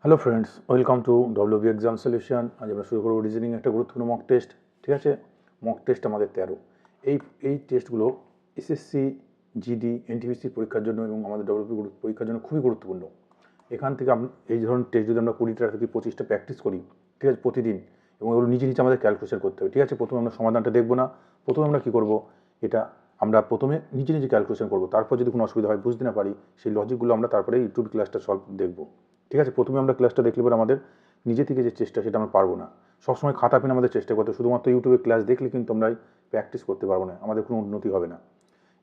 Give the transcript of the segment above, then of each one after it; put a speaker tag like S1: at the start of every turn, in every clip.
S1: Hello friends, welcome to WB exam solution. আজ আমরা শুরু করবো রিজনিং একটা গুরুত্বপূর্ণ মক টেস্ট। ঠিক আছে, মক টেস্ট আমাদের 13। এই টেস্টগুলো এসএসসি, জিডি, এনটিপিসি পরীক্ষার জন্য এবং আমাদের ডব্লিউবি পরীক্ষার জন্য খুবই গুরুত্বপূর্ণ। এখান থেকে এই ধরনের টেস্ট যদি আমরা 20টা থেকে 25টা প্র্যাকটিস করি, ঠিক আছে, প্রতিদিন, এবং এগুলো নিজে নিজে আমাদের ক্যালকুলেশন করতে হবে। ঠিক আছে, প্রথমে আমরা সমাধানটা দেখবো না, প্রথমে আমরা কী করবো, এটা আমরা প্রথমে নিজে নিজে ক্যালকুলেশন করবো। তারপর যদি কোনো অসুবিধা হয়, বুঝতে না পারি, সেই লজিকগুলো আমরা তারপরে ইউটিউব ক্লাসটা সলভ দেখবো। ঠিক আছে, প্রথমে আমরা ক্লাসটা দেখলে পরে আমাদের নিজে থেকে যে চেষ্টা সেটা আমরা পারবো না। সবসময় খাতা পেনে আমাদের চেষ্টা করতে, শুধুমাত্র ইউটিউবে ক্লাস দেখলে কিন্তু আমরা প্র্যাকটিস করতে পারবো না, আমাদের কোনো উন্নতি হবে না।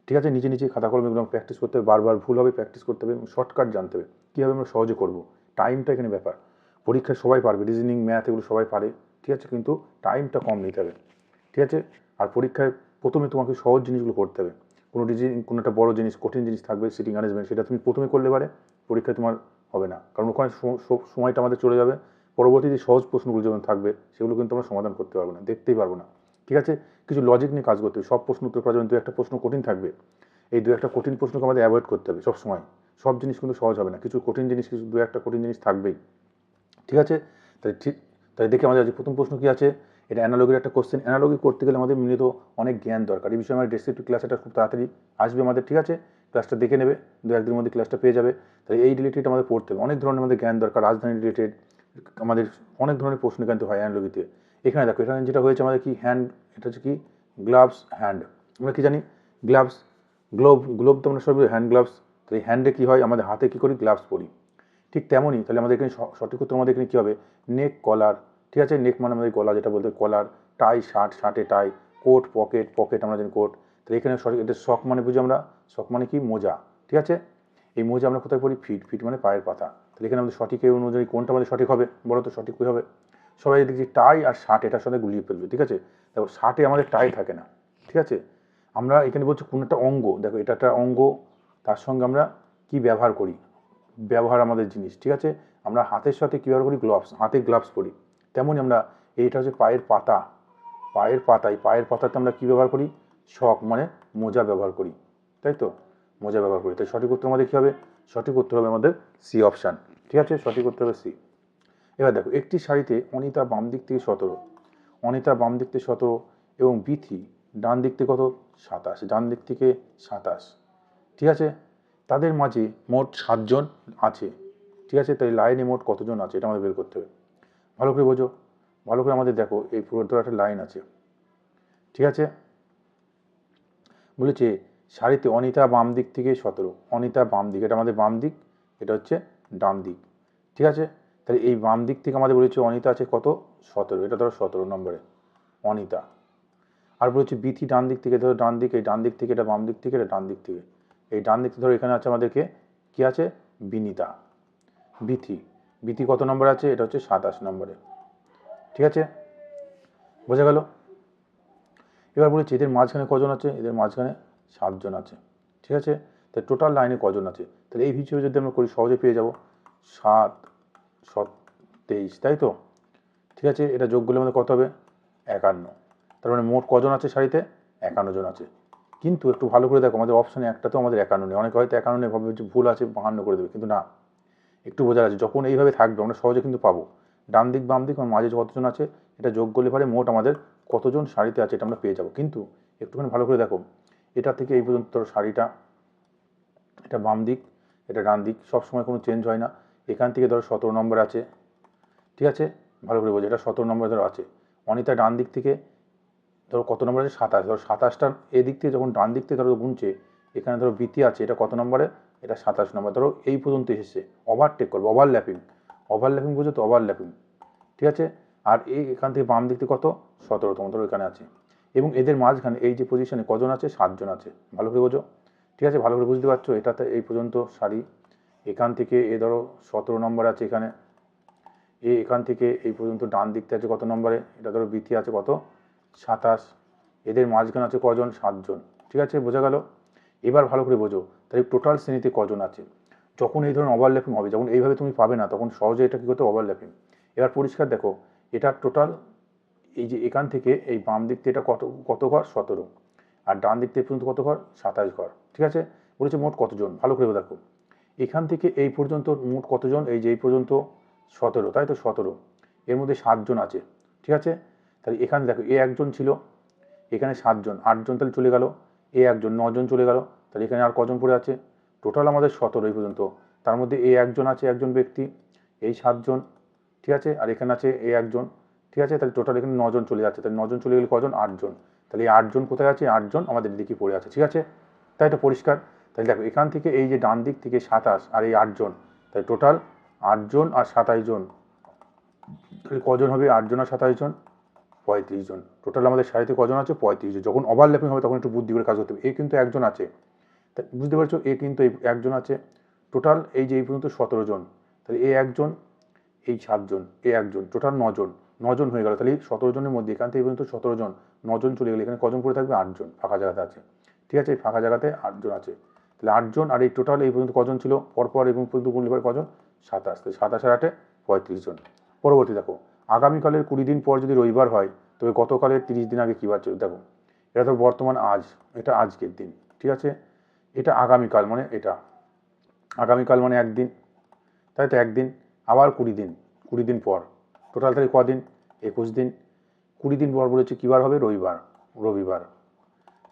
S1: ঠিক আছে, নিজে নিজে খাতা কলমে এগুলো প্র্যাকটিস করতে হবে, বারবার ভুল হবে, প্র্যাকটিস করতে হবে, শর্টকাট জানতে হবে, কীভাবে আমরা সহজে করবো। টাইমটা এখানে ব্যাপার। পরীক্ষায় সবাই পারবে, রিজনিং, ম্যাথ এগুলো সবাই পারে, ঠিক আছে, কিন্তু টাইমটা কম নিতে হবে। ঠিক আছে, আর পরীক্ষায় প্রথমে তোমাকে সহজ জিনিসগুলো করতে হবে। কোনো একটা বড় জিনিস, কঠিন জিনিস থাকবে, সিটিং অ্যারেঞ্জমেন্ট, সেটা তুমি প্রথমে করলে পারে পরীক্ষায় তোমার হবে না, কারণ ওখানে সময়টা আমাদের চলে যাবে। পরবর্তীতে সহজ প্রশ্নগুলো যেমন থাকবে সেগুলো কিন্তু আমরা সমাধান করতে পারবো না, দেখতেই পারবো না। ঠিক আছে, কিছু লজিক নিয়ে কাজ করতে হবে। সব প্রশ্ন উত্তর করার জন্য দু একটা প্রশ্ন কঠিন থাকবে, এই দু একটা কঠিন প্রশ্নকে আমাদের অ্যাভয়েড করতে হবে সব সময়। সব জিনিস কিন্তু সহজ হবে না, কিছু কঠিন জিনিস, কিছু দু একটা কঠিন জিনিস থাকবেই। ঠিক আছে, তাই দেখে আমাদের আজ প্রথম প্রশ্ন কী আছে, এটা অ্যানালগির একটা কোশ্চেন। অ্যানালগি করতে গেলে আমাদের মূলত অনেক জ্ঞান দরকার। এই বিষয়ে আমার ডেসক্রিপটিভ ক্লাস এটা খুব তাড়াতাড়ি আসবে আমাদের। ঠিক আছে, ক্লাসটা দেখে নেবে, দু একদিনের মধ্যে ক্লাসটা পেয়ে যাবে। তাই এই রিলেটেড আমাদের পড়তে হবে, অনেক ধরনের আমাদের জ্ঞান দরকার, রাজধানী রিলেটেড আমাদের অনেক ধরনের প্রশ্ন কিন্তু হয় অ্যানালগিতে। এখানে দেখো, এখানে যেটা হয়েছে আমাদের কি হ্যান্ড, এটা হচ্ছে কি গ্লাভস, হ্যান্ড। আমরা কি জানি গ্লাভস, গ্লোভ তো আমরা সবাই হ্যান্ড গ্লাভস। তো এই হ্যান্ডে কী হয়, আমাদের হাতে কী করি, গ্লাভস পরি। ঠিক তেমনই তাহলে আমাদের এখানে সঠিক উত্তর আমাদের এখানে কী হবে, নেক, কলার। ঠিক আছে, নেক মানে আমাদের গলা, যেটা বলতে কলার, টাই শার্ট, শার্টে টাই, কোট পকেট, পকেট আমরা জানি কোট। তাহলে এখানে সঠিক, এটা শক মানে বুঝি আমরা, শক মানে কি মোজা। ঠিক আছে, এই মোজা আমরা কোথায় পড়ি, ফিট, ফিট মানে পায়ের পাতা। তাহলে এখানে আমাদের সঠিক এই অনুযায়ী কোনটা আমাদের সঠিক হবে, বলো তো সঠিক কী হবে। সবাই দেখছি টাই আর শার্ট এটার সাথে গুলিয়ে ফেলবে। ঠিক আছে, দেখো শার্টে আমাদের টাই থাকে না। ঠিক আছে, আমরা এখানে বলছি কোনো একটা অঙ্গ, দেখো এটা একটা অঙ্গ, তার সঙ্গে আমরা কি ব্যবহার করি, ব্যবহার আমাদের জিনিস। ঠিক আছে, আমরা হাতের সাথে কী ব্যবহার করি, গ্লাভস, হাতে গ্লাভস পরি। তেমনই আমরা, এইটা হচ্ছে পায়ের পাতা, পায়ের পাতায়, পায়ের পাতাতে আমরা কী ব্যবহার করি, শক মানে মোজা ব্যবহার করি। তাই তো, মোজা ব্যবহার করি। তাই সঠিক উত্তর আমাদের কী হবে, সঠিক উত্তর হবে আমাদের সি অপশান। ঠিক আছে, সঠিক উত্তর হবে সি। এবার দেখো, একটি শাড়িতে অনিতা বাম দিক থেকে 17, অনিতা বাম দিক থেকে 17 এবং বিথি ডান দিক থেকে কত, 27, ডান দিক থেকে 27। ঠিক আছে, তাদের মাঝে মোট 7 জন আছে। ঠিক আছে, তাই লাইনে মোট কতজন আছে এটা আমাদের বের করতে হবে। ভালো করে বোঝো, ভালো করে আমাদের দেখো, এই পুরো একটা লাইন আছে। ঠিক আছে, বলেছে শাড়িতে অনিতা বাম দিক থেকে 17, অনিতা বাম দিক, এটা আমাদের বাম দিক, এটা হচ্ছে ডান দিক। ঠিক আছে, তাহলে এই বাম দিক থেকে আমাদের বলেছে অনিতা আছে কত, 17, এটা ধরো 17 নম্বরে অনিতা। আর বলেছে বিথি ডান দিক থেকে, ধরো ডান দিক, এই ডান দিক থেকে, এটা বাম দিক থেকে, এটা ডান দিক থেকে, এই ডান দিক থেকে ধরো এখানে আছে আমাদেরকে কি আছে, বিনিতা। বিথি, বিথি কত নম্বর আছে, এটা হচ্ছে 27 নম্বরে। ঠিক আছে, বোঝা গেল। এবার বলেছি এদের মাঝখানে কজন আছে, এদের মাঝখানে 7 জন আছে। ঠিক আছে, তাই টোটাল লাইনে কজন আছে, তাহলে এই হিসেবে যদি আমরা করি সহজে পেয়ে যাব, 7 7 23, তাই তো। ঠিক আছে, এটা যোগ করলে আমাদের কত হবে, 51। তার মানে মোট কজন আছে শাড়িতে, 51 জন আছে। কিন্তু একটু ভালো করে দেখো, আমাদের অপশানে একটা তো আমাদের 51 নেই, অনেকে হয়তো 51 নেই, ভাবে যে ভুল আছে, 52 করে দেবে, কিন্তু না, একটু বোঝার আছে। যখন এইভাবে থাকবে আমরা সহজে কিন্তু পাবো, ডান দিক বাম দিক মাঝে কতজন আছে, এটা যোগ করলে পারে মোট আমাদের কতজন শাড়িতে আছে এটা আমরা পেয়ে যাব। কিন্তু একটুখানি ভালো করে দেখো, এটা থেকে এই পর্যন্ত শাড়িটা, এটা বাম দিক, এটা ডান দিক, সবসময় কোনো চেঞ্জ হয় না। এখান থেকে ধরো 17 নম্বর আছে। ঠিক আছে, ভালো করে বোঝো, এটা 17 নম্বর ধরো আছে। অনিতা ডান দিক থেকে ধরো কত নম্বর আছে, 27, ধরো 27টার এদিক থেকে যখন ডান দিক থেকে ধরো গুনছে, এখানে ধরো বিতি আছে, এটা কত নম্বরে, এটা 27 নম্বর। ধরো এই পর্যন্ত এসেছে, ওভারটেক করবে, ওভারল্যাপিং, ওভারল্যাপিং বুঝো তো, ওভারল্যাপিং। ঠিক আছে, আর এখান থেকে বাম দিক থেকে কত, 17তম, ধরো এখানে আছে, এবং এদের মাঝখানে এই যে পজিশনে কজন আছে, 7 জন আছে। ভালো করে বোঝো। ঠিক আছে, ভালো করে বুঝতে পারছো, এটাতে এই পর্যন্ত শাড়ি, এখান থেকে এ ধরো 17 নম্বর আছে এখানে, এখান থেকে এই পর্যন্ত ডান দিকতে আছে কত নম্বরে, এটা ধরো বিথি আছে কত, 27, এদের মাঝখানে আছে কজন, 7 জন। ঠিক আছে, বোঝা গেল। এবার ভালো করে বোঝো, তাই টোটাল শ্রেণীতে কজন আছে। যখন এই ধরনের ওভারল্যাপিং হবে, যখন এইভাবে তুমি পাবে না, তখন সহজে এটা কী করতে, ওভারল্যাপিং। এবার পরিষ্কার দেখো, এটা টোটাল, এই যে এখান থেকে এই বাম দিক থেকে এটা কত কত ঘর, 17, আর ডান দিক থেকে পর্যন্ত কত ঘর, 27 ঘর। ঠিক আছে, বলেছে মোট কতজন, ভালো করে দেখো, এখান থেকে এই পর্যন্ত মোট কতজন, এই যে এই পর্যন্ত 17, তাই তো 17, এর মধ্যে 7 জন আছে, ঠিক আছে। তাহলে এখানে দেখো এ একজন ছিল, এখানে 7 জন, 8 জন তাহলে চলে গেল, এ একজন, 9 জন চলে গেল, তাহলে এখানে আর কজন পড়ে আছে, টোটাল আমাদের 17 এই পর্যন্ত। তার মধ্যে এ একজন আছে, একজন ব্যক্তি, এই 7 জন, ঠিক আছে, আর এখানে আছে এ একজন, ঠিক আছে। তাহলে টোটাল এখানে 9 জন চলে যাচ্ছে, তাহলে 9 জন চলে গেলে কজন, 8 জন। তাহলে এই 8 জন কোথায় আছে, 8 জন আমাদের দিকে পড়ে আছে, ঠিক আছে, তাই তো পরিষ্কার। তাহলে দেখো এখান থেকে এই যে ডান দিক থেকে 27 আর এই 8 জন, তাই টোটাল 8 জন আর 27 জন, তাহলে কজন হবে, 8 জন আর 27 জন, 35 জন। টোটাল আমাদের সারিতে কজন আছে, 35 জন। যখন ওভারল্যাপিং হবে তখন একটু বুদ্ধি করে কাজ করতে হবে। এ কিন্তু একজন আছে, বুঝতে পারছো, এ কিন্তু এই একজন আছে। টোটাল এই যে এই পর্যন্ত 17 জন, তাহলে এ একজন, এই 7 জন, এ একজন, টোটাল 9 জন, 9 জন হয়ে গেল। তাহলে 17 জনের মধ্যে এখান থেকে এই পর্যন্ত 17 জন, 9 জন চলে গেলে এখানে কজন পড়ে থাকবে, 8 জন ফাঁকা জায়গাতে আছে, ঠিক আছে, এই ফাঁকা জায়গাতে 8 জন আছে। তাহলে 8 জন, আর এই টোটাল এই পর্যন্ত কজন ছিল, পরপর এবং পর্যন্ত গুণলে পরে কজন, 27, তাহলে 27 আর 8 35 জন। পরবর্তী দেখো, আগামীকালের 20 দিন পর যদি রবিবার হয়, তবে গতকালের 30 দিন আগে কী বার ছিল, দেখো এটা তো বর্তমান আজ, এটা আজকের দিন, ঠিক আছে, এটা আগামীকাল মানে এটা আগামীকাল মানে একদিন, তাই তো একদিন, আবার 20 দিন, 20 দিন পর, টোটাল তাহলে কদিন, 21 দিন। 20 দিন পর বলেছে কী বার হবে, রবিবার, রবিবার,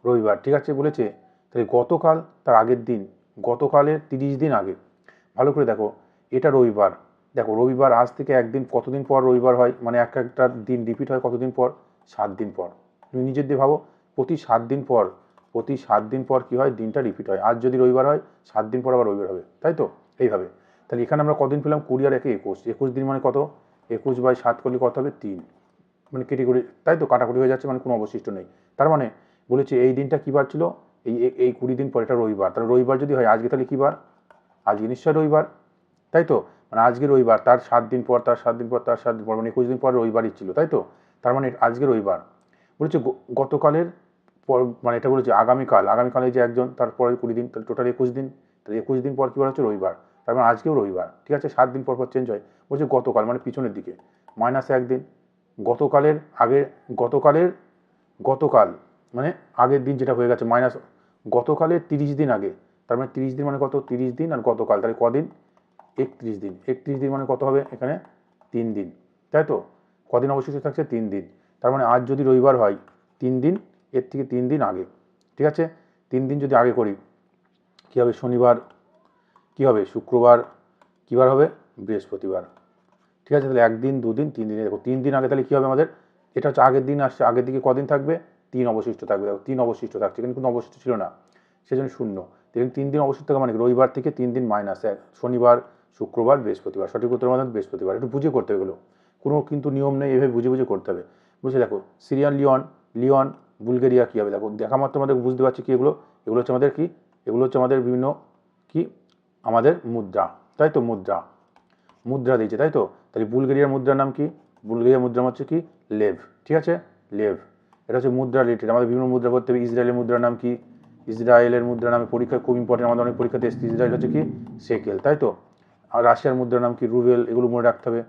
S1: রবিবার, ঠিক আছে বলেছে। তাহলে গতকাল তার আগের দিন, গতকালের 30 দিন আগে, ভালো করে দেখো, এটা রবিবার, দেখো রবিবার আজ থেকে একদিন, কতদিন পর রবিবার হয়, মানে একটা দিন রিপিট হয় কতদিন পর, 7 দিন পর। তুমি নিজের দিয়ে ভাবো, প্রতি 7 দিন পর, প্রতি 7 দিন পর কী হয়, দিনটা রিপিট হয়। আজ যদি রবিবার হয়, 7 দিন পর আবার রবিবার হবে, তাই তো, এইভাবে। তাহলে এখানে আমরা কদিন পেলাম, 20 আর 1 21, 21 দিন মানে কত, 21/7 করলে কত হবে, 3, মানে কেটে করে, তাই তো কাটাকুটি হয়ে যাচ্ছে, মানে কোনো অবশিষ্ট নেই। তার মানে বলেছে এই দিনটা কী বার ছিল, এই 20 দিন পর এটা রবিবার। তাহলে রবিবার যদি হয় আজকে, তাহলে কী বার, আজকে নিশ্চয় রবিবার, তাই তো, মানে আজকে রবিবার, তার 7 দিন পর, তার 7 দিন পর, তার 7 দিন পর, মানে 21 দিন পর রবিবারই ছিল, তাই তো। তার মানে আজকে রবিবার। বলেছে গতকালের পর, মানে এটা বলেছে আগামীকাল, আগামীকালে যে একজন, তারপরে 20 দিন, তাহলে টোটাল 21 দিন, তাহলে 21 দিন পর কী বার হচ্ছে, রবিবার। তার মানে আজকেও রবিবার, ঠিক আছে, 7 দিন পর পর চেঞ্জ হয়। বলছে গতকাল মানে পিছনের দিকে, -1 দিন, গতকালের আগে, গতকালের, গতকাল মানে আগের দিন যেটা হয়ে গেছে, মাইনাস গতকালের 30 দিন আগে, তার মানে 30 দিন মানে কত, 30 দিন আর গতকাল, তাহলে কদিন, 31 দিন, 31 দিন মানে কত হবে, এখানে 3 দিন, তাই তো, কদিন অবশিষ্ট থাকছে, 3 দিন। তার মানে আজ যদি রবিবার হয়, 3 দিন, এর থেকে 3 দিন আগে, ঠিক আছে। 3 দিন যদি আগে করি, কী হবে, শনিবার, কী হবে, শুক্রবার, কী বার হবে, বৃহস্পতিবার, ঠিক আছে। তাহলে 1 দিন, 2 দিন, 3 দিনে দেখো 3 দিন আগে, তাহলে কী হবে আমাদের, এটা হচ্ছে আগের দিন আসছে, আগের দিকে কদিন থাকবে, 3 অবশিষ্ট থাকবে, দেখো 3 অবশিষ্ট থাকছে, কিন্তু কোনো অবশিষ্ট ছিল না, সেজন্য শূন্য। দেখুন 3 দিন অবশিষ্ট থাকা মানে রবিবার থেকে 3 দিন -1, শনিবার, শুক্রবার, বৃহস্পতিবার, সঠিক উত্তর আমাদের বৃহস্পতিবার। একটু বুঝে করতে হবে এগুলো, কোনো কিন্তু নিয়ম নেই, এভাবে বুঝে বুঝে করতে হবে। বুঝে দেখো, সিরিয়ান লিওন, লিওন, বুলগেরিয়া কী হবে, দেখো দেখা মাত্র আমাদের বুঝতে পারছি কি এগুলো, এগুলো হচ্ছে আমাদের কি, এগুলো হচ্ছে আমাদের বিভিন্ন কি, আমাদের মুদ্রা, তাই তো, মুদ্রা, মুদ্রা দিয়েছে, তাই তো। তাহলে বুলগেরিয়ার মুদ্রার নাম কি, বুলগেরিয়ার মুদ্রার হচ্ছে কি, লেভ, ঠিক আছে, লেভ, এটা হচ্ছে মুদ্রা রিলেটেড। আমাদের বিভিন্ন মুদ্রা করতে হবে। ইসরায়েলের মুদ্রার নাম কি, ইসরায়েলের মুদ্রার নামে পরীক্ষা খুব ইম্পর্টেন্ট, আমাদের অনেক পরীক্ষাতে এসেছে। ইসরায়েল হচ্ছে কি, সেকেল, তাই তো। আর রাশিয়ার মুদ্রার নাম কি, রুবেল, এগুলো মনে রাখতে হবে,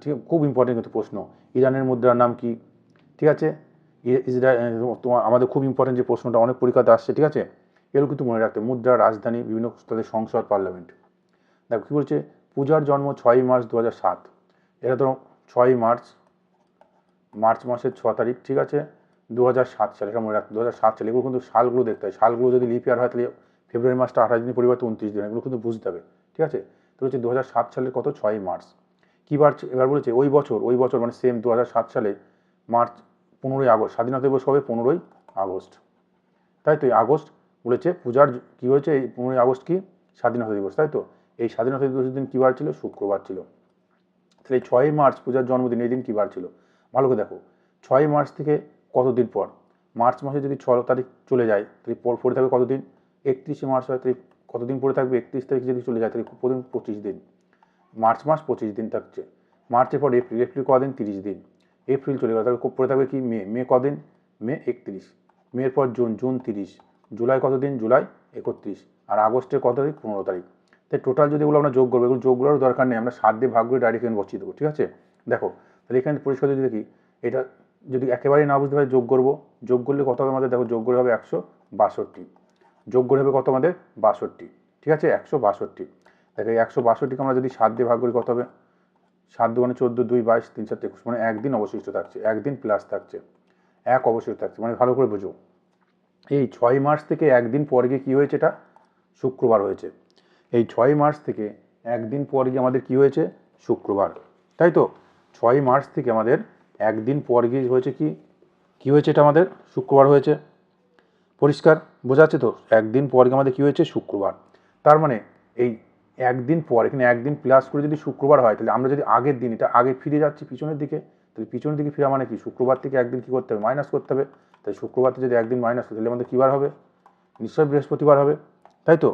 S1: ঠিক, খুব ইম্পর্টেন্ট কিন্তু প্রশ্ন। ইরানের মুদ্রার নাম কি, ঠিক আছে, ইসরায়েল, তোমার আমাদের খুব ইম্পর্টেন্ট যে প্রশ্নটা অনেক পরীক্ষাতে আসছে, ঠিক আছে, এগুলো কিন্তু মনে রাখতে হবে। মুদ্রা, রাজধানী, বিভিন্ন তাদের সংসদ, পার্লামেন্ট। দেখো কী বলছে, পূজার জন্ম 6 মার্চ 2007, এটা তো 6 মার্চ, মার্চ মাসের 6 তারিখ, ঠিক আছে, 2007 সালে, এটা মনে রাখতে, 2007 সালে। এগুলো কিন্তু সালগুলো দেখতে হয়, সালগুলো যদি লিপ ইয়ার হয় তাহলে ফেব্রুয়ারি মাসটা 28 দিন পরিবর্তে 29 দিন, এগুলো কিন্তু বুঝতে হবে, ঠিক আছে। তো হচ্ছে 2007 সালের কত, 6 মার্চ, কী বার, এবার বলেছে ওই বছর মানে সেম 2007 সালে মার্চ, 15ই আগস্ট, স্বাধীনতা দিবস হবে 15ই আগস্ট, তাই তো। এই আগস্ট বলেছে পূজার কী হয়েছে, এই 15ই আগস্ট কি, স্বাধীনতা দিবস, তাই তো। এই স্বাধীনতা দিবসের দিন কী বার ছিল, শুক্রবার ছিল। তাহলে 6 মার্চ পূজার জন্মদিন, এই দিন কী বার ছিল, ভালো করে দেখো। 6 মার্চ থেকে কতদিন পর, মার্চ মাসে যদি 6 তারিখ চলে যায়, তাহলে পড়ে থাকবে কতদিন, 31শে মার্চ হয়, তাহলে কতদিন পড়ে থাকবে, 31 তারিখ যদি চলে যায় তাহলে প্রতিদিন 25 দিন, মার্চ মাস 25 দিন থাকছে। মার্চের পর এপ্রিল, এপ্রিল কদিন, 30 দিন, এপ্রিল চলে গেল, তাহলে পড়ে থাকবে কি, মে, মে কদিন, মে 31, মের পর জুন, জুন 30, জুলাই কতদিন, জুলাই 31, আর আগস্টের কত তারিখ, 15 তারিখ। তাই টোটাল যদি এগুলো আমরা যোগ করবো, এগুলো যোগগুলোর দরকার নেই, আমরা 7 দিয়ে ভাগ করে ডাইরেক্ট এখানে বসিয়ে দেবো, ঠিক আছে। দেখো তাহলে এখানে পরিষ্কার যদি দেখি, এটা যদি একেবারেই না বুঝতে পারি, যোগ করবো, যোগ করলে কত হবে আমাদের, দেখো যোগ করে হবে 162, যোগ করে হবে কত আমাদের, 62, ঠিক আছে, 162। দেখো এই 162কে আমরা যদি 7 দিয়ে ভাগ করি কত হবে, 7 দুগুণে 14, 2 22, 3 7 21, মানে একদিন অবশিষ্ট থাকছে, একদিন প্লাস থাকছে, এক অবশিষ্ট থাকছে, মানে ভালো করে বোঝো। এই 6 মার্চ থেকে একদিন পর গিয়ে কী হয়েছে, এটা শুক্রবার হয়েছে। এই 6 মার্চ থেকে একদিন পর গিয়ে আমাদের কী হয়েছে, শুক্রবার, তাই তো। 6 মার্চ থেকে আমাদের একদিন পর গিয়ে হয়েছে কী হয়েছে, এটা আমাদের শুক্রবার হয়েছে। পরিষ্কার বোঝা যাচ্ছে তো, একদিন পর গিয়ে আমাদের কী হয়েছে, শুক্রবার। তার মানে এই একদিন পর, এখানে একদিন প্লাস করে যদি শুক্রবার হয়, তাহলে আমরা যদি আগের দিন, এটা আগে ফিরে যাচ্ছি পিছনের দিকে, তাহলে পিছনের দিকে ফিরা মানে কি, শুক্রবার থেকে একদিন কী করতে হবে, মাইনাস করতে হবে। তাই শুক্রবার থেকে যদি একদিন মাইনাস হয়, তাহলে আমাদের কী বার হবে, নিশ্চয়ই বৃহস্পতিবার হবে, তাই তো।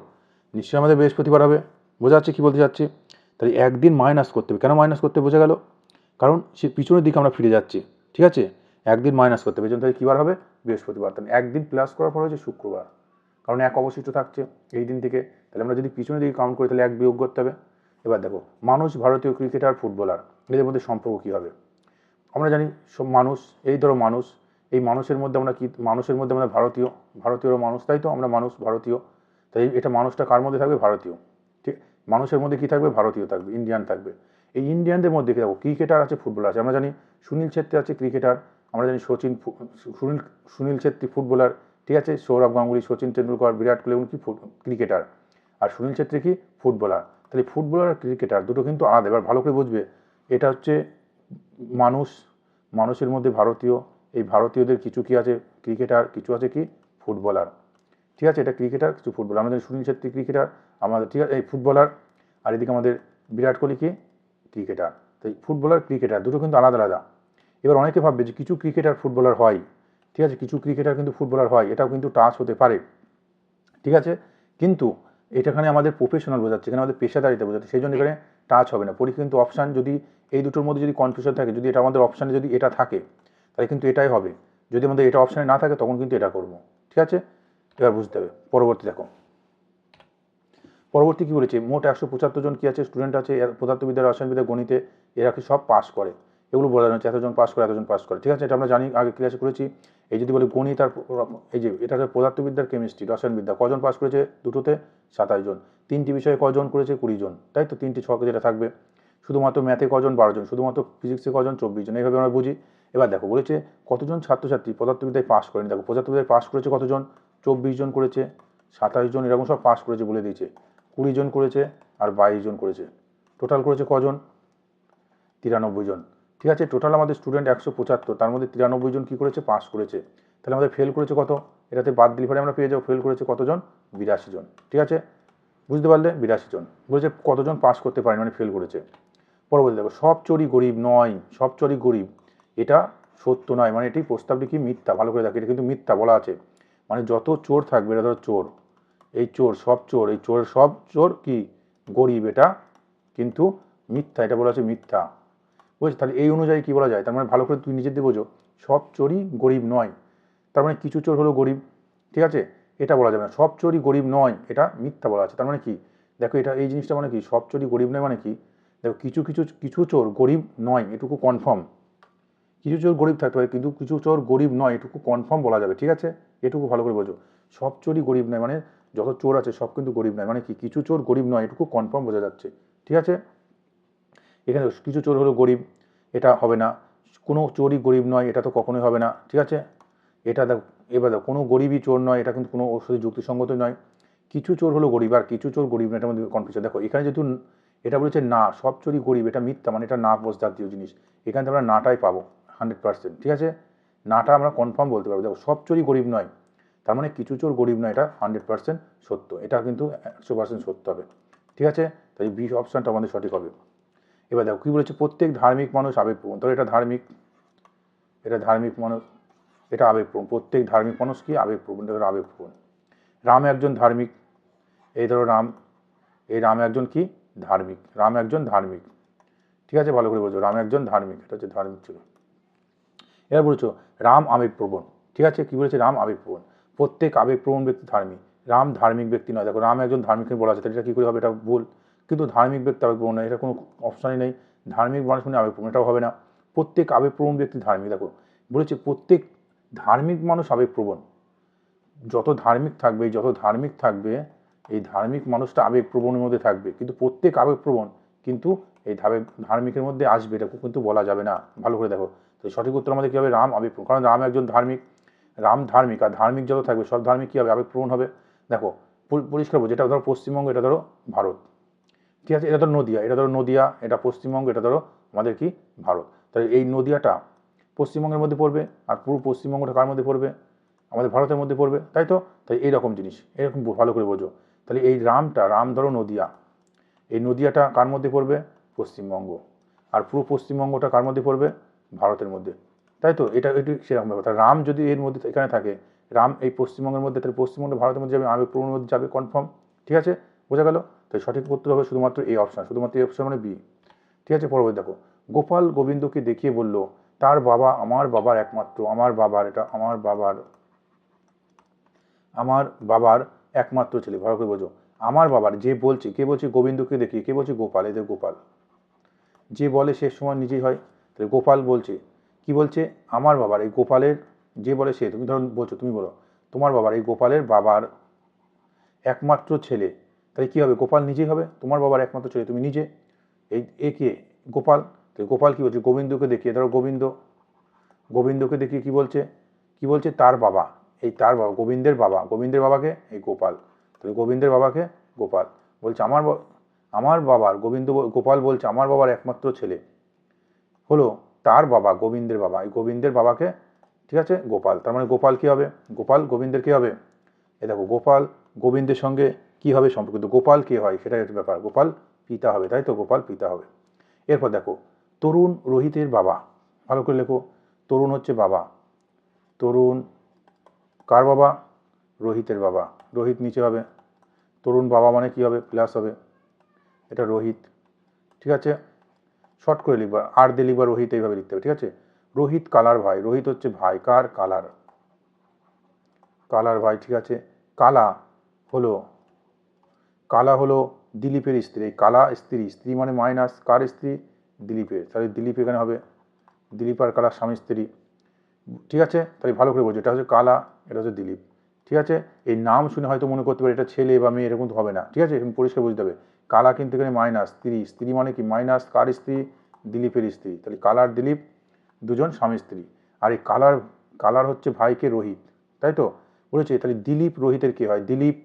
S1: নিশ্চয়ই আমাদের বৃহস্পতিবার হবে। বোঝা যাচ্ছে কী বলতে চাচ্ছি। তাহলে একদিন মাইনাস করতে হবে, কেন মাইনাস করতে বোঝা গেল, কারণ সে পিছনের দিকে আমরা ফিরে যাচ্ছি, ঠিক আছে। একদিন মাইনাস করতে হবে, এই জন্য তাহলে কী বার হবে, বৃহস্পতিবার। তাহলে একদিন প্লাস করার পর হচ্ছে শুক্রবার, কারণ এক অবশিষ্ট থাকছে এই দিন থেকে। তাহলে আমরা যদি পিছনের দিকে কাউন্ট করি, তাহলে এক বিয়োগ করতে হবে। এবার দেখো, মানুষ, ভারতীয় ক্রিকেটার, ফুটবলার, এদের মধ্যে সম্পর্ক কী হবে। আমরা জানি সব মানুষ, এই ধরো মানুষ, এই মানুষের মধ্যে আমরা কি, মানুষের মধ্যে আমরা ভারতীয় মানুষ, তাই তো, আমরা মানুষ ভারতীয়। তাই এটা মানুষটা কার মধ্যে থাকবে, ভারতীয়, ঠিক। মানুষের মধ্যে কি থাকবে, ভারতীয় থাকবে, ইন্ডিয়ান থাকবে। এই ইন্ডিয়ানদের মধ্যে কি থাকবো, ক্রিকেটার আছে, ফুটবলার আছে। আমরা জানি সুনীল ছেত্রী আছে ক্রিকেটার, আমরা জানি সুনীল ছেত্রী ফুটবলার, ঠিক আছে। সৌরভ গাঙ্গুলি, সচিন তেন্ডুলকর, বিরাট কোহলি কি ক্রিকেটার, আর সুনীল ছেত্রী কি ফুটবলার। তাহলে ফুটবলার আর ক্রিকেটার দুটো কিন্তু আলাদা। এবার ভালো করে বুঝবে, এটা হচ্ছে মানুষ, মানুষের মধ্যে ভারতীয়, এই ভারতীয়দের কিছু কি আছে, ক্রিকেটার, কিছু আছে কি ফুটবলার, ঠিক আছে। এটা ক্রিকেটার, কিছু ফুটবলার। আমাদের সুনীল ছেত্রী ক্রিকেটার, আমাদের, ঠিক আছে, এই ফুটবলার। আর এদিকে আমাদের বিরাট কোহলি কি ক্রিকেটার। তাই ফুটবলার ক্রিকেটার দুটো কিন্তু আলাদা আলাদা। এবার অনেকে ভাববে যে কিছু ক্রিকেটার ফুটবলার হয়, ঠিক আছে, কিছু ক্রিকেটার কিন্তু ফুটবলার হয়, এটাও কিন্তু টাচ হতে পারে, ঠিক আছে। কিন্তু এটাখানে আমাদের প্রফেশনাল বোঝাচ্ছে, এখানে আমাদের পেশাদারিতা বোঝাচ্ছে, সেই জন্য এখানে টাচ হবে না। পরীক্ষা কিন্তু অপশান, যদি এই দুটোর মধ্যে যদি কনফিউশন থাকে, যদি এটা আমাদের অপশানে যদি এটা থাকে, তাহলে কিন্তু এটাই হবে। যদি আমাদের এটা অপশানে না থাকে, তখন কিন্তু এটা করবো, ঠিক আছে। এবার বুঝতে হবে। পরবর্তী দেখো, পরবর্তী কী বলেছে, মোট 175 জন কী আছে, স্টুডেন্ট আছে পদার্থবিদ্যা, রসায়নবিদ্যা, গণিতে, এরা কি সব পাস করে, এগুলো বলা যাচ্ছে, এতজন পাস করে, এতজন পাস করে, ঠিক আছে। এটা আমরা জানি, আগে ক্লাসে করেছি। এই যদি বলি গণিত আর এই যে এটা হচ্ছে পদার্থবিদ্যার, কেমিস্ট্রি, রসায়নবিদ্যা, কজন পাস করেছে, দুটোতে 27 জন। 3টি বিষয়ে কজন করেছে, 20 জন, তাই তো। 3টি ছকে যেটা থাকবে। শুধুমাত্র ম্যাথে কজন, 12 জন। শুধুমাত্র ফিজিক্সে কজন, 24 জন। এইভাবে আমরা বুঝি। এবার দেখো বলেছে কতজন ছাত্রছাত্রী পদার্থবিদ্যায় পাস করেনি। দেখো পদার্থবিদ্যায় পাস করেছে কতজন, 24 জন করেছে, 27 জন এরকম সব পাস করেছে বলে দিয়েছে। 20 জন করেছে আর 22 জন করেছে। টোটাল করেছে কজন, 93 জন, ঠিক আছে। টোটাল আমাদের স্টুডেন্ট 175, তার মধ্যে 93 জন কী করেছে, পাস করেছে। তাহলে আমাদের ফেল করেছে কত, এটাতে বাদ দিলে পরে আমরা পেয়ে যাবো ফেল করেছে কতজন, 82 জন, ঠিক আছে। বুঝতে পারলে, 82 জন। বলেছে কতজন পাস করতে পারেনি, মানে ফেল করেছে। পরবর্তী দেখো, সব চোরই গরিব নয়, সব চোরই গরিব, এটা সত্য নয়, মানে এটি প্রস্তাবটি কি মিথ্যা। ভালো করে দেখো, এটা কিন্তু মিথ্যা বলা আছে। মানে যত চোর থাকবে, এটা ধরো চোর, এই চোর, সব চোর, এই চোরের সব চোর কি গরিব, এটা কিন্তু মিথ্যা, এটা বলা আছে মিথ্যা, বুঝছি। তাহলে এই অনুযায়ী কি বলা যায়, তার মানে ভালো করে তুই নিজের দিয়ে বোঝো, সব চোরই গরিব নয়, তার মানে কিছু চোর হলো গরিব, ঠিক আছে। এটা বলা যাবে না, সব চোরই গরিব নয়, এটা মিথ্যা বলা আছে। তার মানে কি, দেখো এটা এই জিনিসটা মানে কি, সব চোরই গরিব নয় মানে কি, দেখো কিছু চোর গরিব নয়, এটুকু কনফার্ম। কিছু চোর গরিব থাকতে পারে, কিন্তু কিছু চোর গরিব নয়, এটুকু কনফার্ম বলা যাবে, ঠিক আছে। এটুকু ভালো করে বোঝো, সব চোরই গরিব নয়, মানে যত চোর আছে সব কিন্তু গরিব নয়, মানে কি কিছু চোর গরিব নয়, এটুকু কনফার্ম বোঝা যাচ্ছে, ঠিক আছে। এখানে কিছু চোর হলো গরিব, এটা হবে না। কোনো চোরই গরিব নয়, এটা তো কখনোই হবে না, ঠিক আছে। এটা দেখ, এবার দেখো, কোনো গরিবই চোর নয়, এটা কিন্তু কোনো ওর সাথে যুক্তিসঙ্গত নয়। কিছু চোর হলো গরিব আর কিছু চোর গরিব নয়, এটার মধ্যে কনফিউশন। দেখো এখানে যেহেতু এটা বলেছে না, সব চোরই গরিব, এটা মিথ্যা, মানে এটা না বোঝ জাতীয় জিনিস। এখানে আমরা নাটাই পাবো 100%, ঠিক আছে। নাটা আমরা কনফার্ম বলতে পারবো। দেখো সব চোরই গরিব নয়, তার মানে কিছু চোর গরিব নয়, এটা 100% সত্য, এটা কিন্তু 100% সত্য হবে, ঠিক আছে। তাই বি অপশানটা আমাদের সঠিক হবে। এবার দেখো কী বলেছে, প্রত্যেক ধার্মিক মানুষ আবেগপ্রবণ, তাহলে এটা ধার্মিক, এটা ধার্মিক মানুষ, এটা আবেগপ্রবণ। প্রত্যেক ধার্মিক মানুষ কি আবেগপ্রবণ, এটা আবেগপ্রবণ। রাম একজন ধার্মিক, এই ধরো রাম, এই রাম একজন কি ধার্মিক, রাম একজন ধার্মিক, ঠিক আছে। ভালো করে বলছো, রাম একজন ধার্মিক, এটা হচ্ছে ধার্মিক ছিল। এবার বলছো রাম আবেগপ্রবণ, ঠিক আছে। কি বলেছে, রাম আবেগপ্রবণ। প্রত্যেক আবেগপ্রবণ ব্যক্তি ধার্মিক, রাম ধার্মিক ব্যক্তি নয়। দেখো রাম একজন ধার্মিক বলা আছে, তাহলে এটা কী করে হবে, এটা ভুল। কিন্তু ধার্মিক ব্যক্তি আবেগপ্রবণ নয়, এটা কোনো অপশানই নেই। ধার্মিক মানুষ মানে আবেগপ্রবণ, এটাও হবে না। প্রত্যেক আবেগপ্রবণ ব্যক্তি ধার্মিক, দেখো বলেছে প্রত্যেক ধার্মিক মানুষ আবেগপ্রবণ। যত ধার্মিক থাকবে, যত ধার্মিক থাকবে, এই ধার্মিক মানুষটা আবেগপ্রবণের মধ্যে থাকবে, কিন্তু প্রত্যেক আবেগপ্রবণ কিন্তু এই ধার্মিকের মধ্যে আসবে, এটা কিন্তু বলা যাবে না। ভালো করে দেখো, তো সঠিক উত্তর আমাদের কী হবে? রাম আবেগপ্রবণ, কারণ রাম একজন ধার্মিক, রাম ধার্মিক, আর ধার্মিক যত থাকবে সব ধার্মিক কী হবে? আবেগপ্রবণ হবে। দেখো পরিষ্কার বলছি, এটা ধরো পশ্চিমবঙ্গ, এটা ধরো ভারত, ঠিক আছে, এটা ধরো নদিয়া, এটা ধরো নদিয়া, এটা পশ্চিমবঙ্গ, এটা ধরো আমাদের কি ভারত। তাহলে এই নদিয়াটা পশ্চিমবঙ্গের মধ্যে পড়বে, আর পুরো পশ্চিমবঙ্গটা কার মধ্যে পড়বে? আমাদের ভারতের মধ্যে পড়বে, তাই তো? তাই এইরকম জিনিস, এরকম ভালো করে বোঝো। তাহলে এই রাম ধরো নদিয়া, এই নদিয়াটা কার মধ্যে পড়বে? পশ্চিমবঙ্গ, আর পুরো পশ্চিমবঙ্গটা কার মধ্যে পড়বে? ভারতের মধ্যে, তাই তো? এটি সেরকম ব্যাপার। তাহলে রাম যদি এর মধ্যে এখানে থাকে, রাম এই পশ্চিমবঙ্গের মধ্যে, তাহলে পশ্চিমবঙ্গ ভারতের মধ্যে যাবে, আবেগপ্রবণ মধ্যে যাবে, কনফার্ম, ঠিক আছে, বোঝা গেল? তাই সঠিক উত্তর হবে শুধুমাত্র এই অপশান, শুধুমাত্র এই অপশান মানে বি, ঠিক আছে। পরবর্তী দেখো, গোপাল গোবিন্দকে দেখিয়ে বলল, তার বাবা আমার বাবার একমাত্র, আমার বাবার একমাত্র ছেলে। ভালো করে বোঝো, আমার বাবার, যে বলছে, কে বলছে? গোবিন্দকে দেখিয়ে, কে বলছে? গোপাল, এদের গোপাল, যে বলে সে সময় নিজেই হয়। তাহলে গোপাল বলছে, কি বলছে? আমার বাবার, এই গোপালের, যে বলে সে, তুমি ধরো বলছো, তুমি বলো তোমার বাবার, এই গোপালের বাবার একমাত্র ছেলে, তাই কী হবে? গোপাল নিজেই হবে, তোমার বাবার একমাত্র ছেলে তুমি নিজে, এই কে? গোপাল। তো গোপাল কী বলছে? গোবিন্দকে দেখিয়ে, ধরো গোবিন্দকে দেখিয়ে কী বলছে? কি বলছে? তার বাবা, এই তার বাবা, গোবিন্দের বাবাকে এই গোপাল, তাহলে গোবিন্দের বাবাকে গোপাল বলছে আমার বাবার, গোপাল বলছে আমার বাবার একমাত্র ছেলে হলো তার বাবা, গোবিন্দের বাবা, এই গোবিন্দের বাবাকে, ঠিক আছে, গোপাল। তার মানে গোপাল কী হবে? গোপাল গোবিন্দের কী হবে? এ দেখো, গোপাল গোবিন্দের সঙ্গে কী হবে সম্পর্কিত? গোপাল কে হয় সেটাই হচ্ছে ব্যাপার, গোপাল পিতা হবে, তাই তো? গোপাল পিতা হবে। এরপর দেখো, তরুণ রোহিতের বাবা, ভালো করে লেখো, তরুণ হচ্ছে বাবা, তরুণ কার বাবা? রোহিতের বাবা, রোহিত নিচে হবে, তরুণ বাবা মানে কী হবে? প্লাস হবে, এটা রোহিত, ঠিক আছে। শর্ট করে লিখবা, আর দিয়ে লিখবা রোহিত, এইভাবে লিখতে হবে, ঠিক আছে। রোহিত কালার ভাই, রোহিত হচ্ছে ভাই কার? কালার ভাই, ঠিক আছে। কালা হলো দিলীপের স্ত্রী, কালা স্ত্রী মানে মাইনাস, কার স্ত্রী? দিলীপের, তাহলে দিলীপ এখানে হবে, দিলীপ আর কালা স্বামী স্ত্রী, ঠিক আছে। তাহলে ভালো করে বোঝো, এটা হচ্ছে কালা, এটা হচ্ছে দিলীপ, ঠিক আছে। এই নাম শুনে হয়তো মনে করতে পারে এটা ছেলে বা মেয়ে, এরকম তো হবে না, ঠিক আছে, এখন পরিষ্কার বুঝতে হবে। কালা কিন্তু এখানে মাইনাস, স্ত্রী মানে কি? মাইনাস, কার স্ত্রী? দিলীপের স্ত্রী, তাহলে কালার দিলীপ দুজন স্বামী স্ত্রী। আর এই কালার হচ্ছে ভাইকে রোহিত, তাই তো বলেছে। তাহলে দিলীপ রোহিতের কে হয়? দিলীপ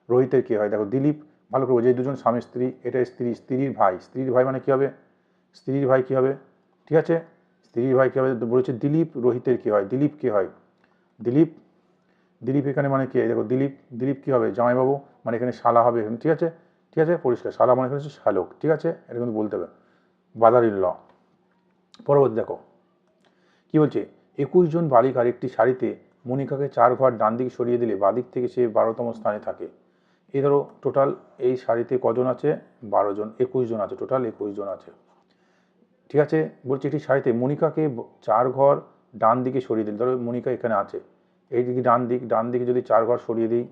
S1: রোহিতের কে হয়? দেখো, দিলীপ, ভালো করে বোঝো, এই দুজন স্বামী স্ত্রী, এটা স্ত্রীর ভাই মানে কী হবে? স্ত্রীর ভাই কী হবে? ঠিক আছে, স্ত্রীর ভাই কী হবে? বলেছে দিলীপ রোহিতের কী হয়? দিলীপ কে হয়? দিলীপ এখানে মানে কি? দেখো, দিলীপ কী হবে? জামাইবাবু, মানে এখানে শালা হবে এখানে, ঠিক আছে, ঠিক আছে, পরিষ্কার। শালা মানে এখানে হচ্ছে শালক, ঠিক আছে, এটা কিন্তু বলতে হবে, বাদারির ল। পরবর্তী দেখো, কি বলছে? 21 জন বালিকার একটি শাড়িতে মনিকাকে 4 ঘর ডান দিকে সরিয়ে দিলে বাদিক থেকে সে 12তম স্থানে থাকে। এই ধরো টোটাল এই শাড়িতে কজন আছে? 12 জন, 21 জন আছে, টোটাল 21 জন আছে, ঠিক আছে। বলছে একটি শাড়িতে মনিকাকে 4 ঘর ডান দিকে সরিয়ে দিল, ধরো মনিকা এখানে আছে, এই দিকে ডান দিকে যদি 4 ঘর সরিয়ে দিই,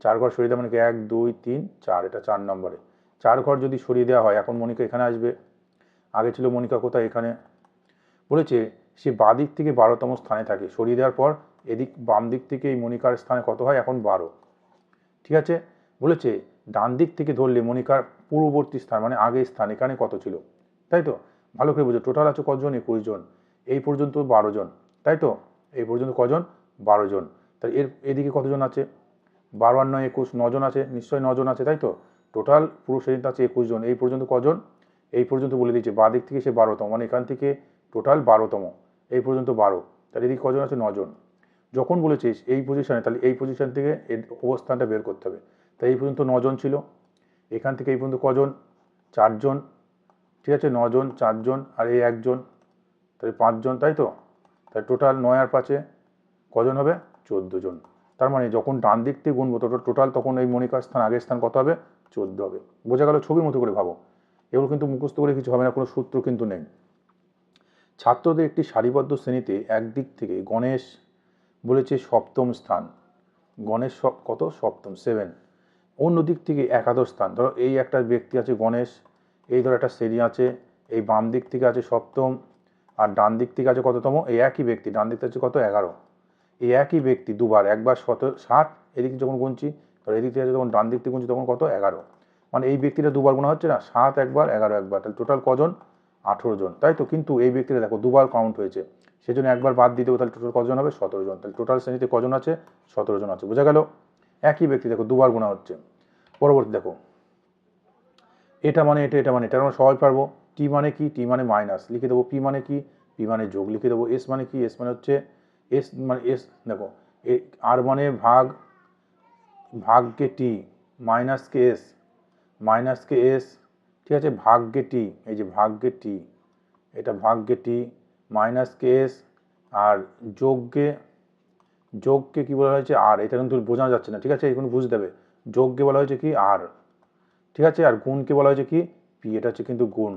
S1: 4 ঘর সরিয়ে দেওয়া মানে কি? 1 2 3 4, এটা 4 নম্বরে 4 ঘর যদি সরিয়ে দেওয়া হয়, এখন মনিকা এখানে আসবে, আগে ছিল মনিকা কোথায়? এখানে। বলেছে সে বাদিক থেকে 12তম স্থানে থাকে, সরিয়ে দেওয়ার পর এদিক বাম দিক থেকে এই মনিকার স্থানে কত হয়? এখন 12, ঠিক আছে। বলেছে ডান দিক থেকে ধরলে মনিকার পূর্ববর্তী স্থান মানে আগের স্থান এখানে কত ছিল, তাই তো? ভালো করে বুঝো, টোটাল আছে কতজন? 21 জন, এই পর্যন্ত 12 জন, তাই তো? এই পর্যন্ত কজন? 12 জন। তাই এদিকে কতজন আছে? 12 আর 9 21, 9 জন আছে, নিশ্চয়ই 9 জন আছে, তাই তো? টোটাল পুরো শ্রেণীতে আছে 21 জন, এই পর্যন্ত কজন? এই পর্যন্ত বলে দিচ্ছে, বাঁ দিক থেকে সে 12তম, মানে এখান থেকে টোটাল 12তম, এই পর্যন্ত 12, তাহলে এদিকে কজন আছে? 9 জন। যখন বলেছিস এই পজিশানে, তাহলে এই পজিশান থেকে এর অবস্থানটা বের করতে হবে। তাই এই পর্যন্ত 9 জন ছিল, এখান থেকে এই পর্যন্ত কজন? 4 জন, ঠিক আছে, 9 জন, 4 জন আর এই 1 জন, তাহলে 5 জন, তাই তো? তাই টোটাল 9 আর 5 কজন হবে? 14 জন। তার মানে যখন ডান দিক থেকে গুনবো টোটাল, তখন এই মনিকার স্থান আগের স্থান কত হবে? 14 হবে। বোঝা গেল? ছবির মতো করে ভাবো, এগুলো কিন্তু মুখস্থ করে কিছু হবে না, কোনো সূত্র কিন্তু নেই। ছাত্রদের একটি সারিবদ্ধ শ্রেণীতে একদিক থেকে গণেশ বলেছে 7ম স্থান, গণেশ কত? 7ম, 7। অন্য দিক থেকে একাদশ স্থান, ধরো এই একটা ব্যক্তি আছে গণেশ, এই ধরো একটা শ্রেণী আছে, এই বাম দিক থেকে আছে 7ম, আর ডান দিক থেকে আছে কততম? এই একই ব্যক্তি, ডান দিক থেকে আছে কত? 11। এই একই ব্যক্তি দুবার, একবার 7, এদিকে যখন গুনছি, ধরো এদিক থেকে আছে, তখন ডান দিক থেকে গুনছি, তখন কত? 11, মানে এই ব্যক্তিটা দুবার গোনা হচ্ছে না, 7 একবার 11 একবার, তাহলে টোটাল কজন? 18 জন, তাই তো। কিন্তু এই ব্যক্তিটা দেখো দুবার কাউন্ট হয়েছে, সেজন্য একবার বাদ দিয়ে দেবো, তাহলে টোটাল কজন হবে? 17 জন। তাহলে টোটাল শ্রেণীতে কজন আছে? 17 জন আছে, বোঝা গেল? একই ব্যক্তি দেখো দুবার গোনা হচ্ছে। পরবর্তী দেখো, এটা মানে এটা, এটা মানে এটা, আমরা সবাই পারবো। টি মানে কি? টি মানে মাইনাস লিখে দেবো। পি মানে কি? পি মানে যোগ লিখে দেবো। এস মানে কি? এস মানে হচ্ছে এস মানে এস দেখো, আর মানে ভাগ, ভাগকে টি, মাইনাসকে এস, মাইনাসকে এস, ঠিক আছে, ভাগকে টি, এই যে ভাগকে টি, এটা ভাগকে টি, মাইনাসকে এস, আর যোগকে, যোগকে কি বলা হয়েছে? আর। এটা কিন্তু বোঝানো যাচ্ছে না, ঠিক আছে, এখন বুঝতে হবে। যোগকে বলা হয়েছে কি? আর, ঠিক আছে। আর গুণকে বলা হয়েছে কি? পি। এটা হচ্ছে কিন্তু গুণ,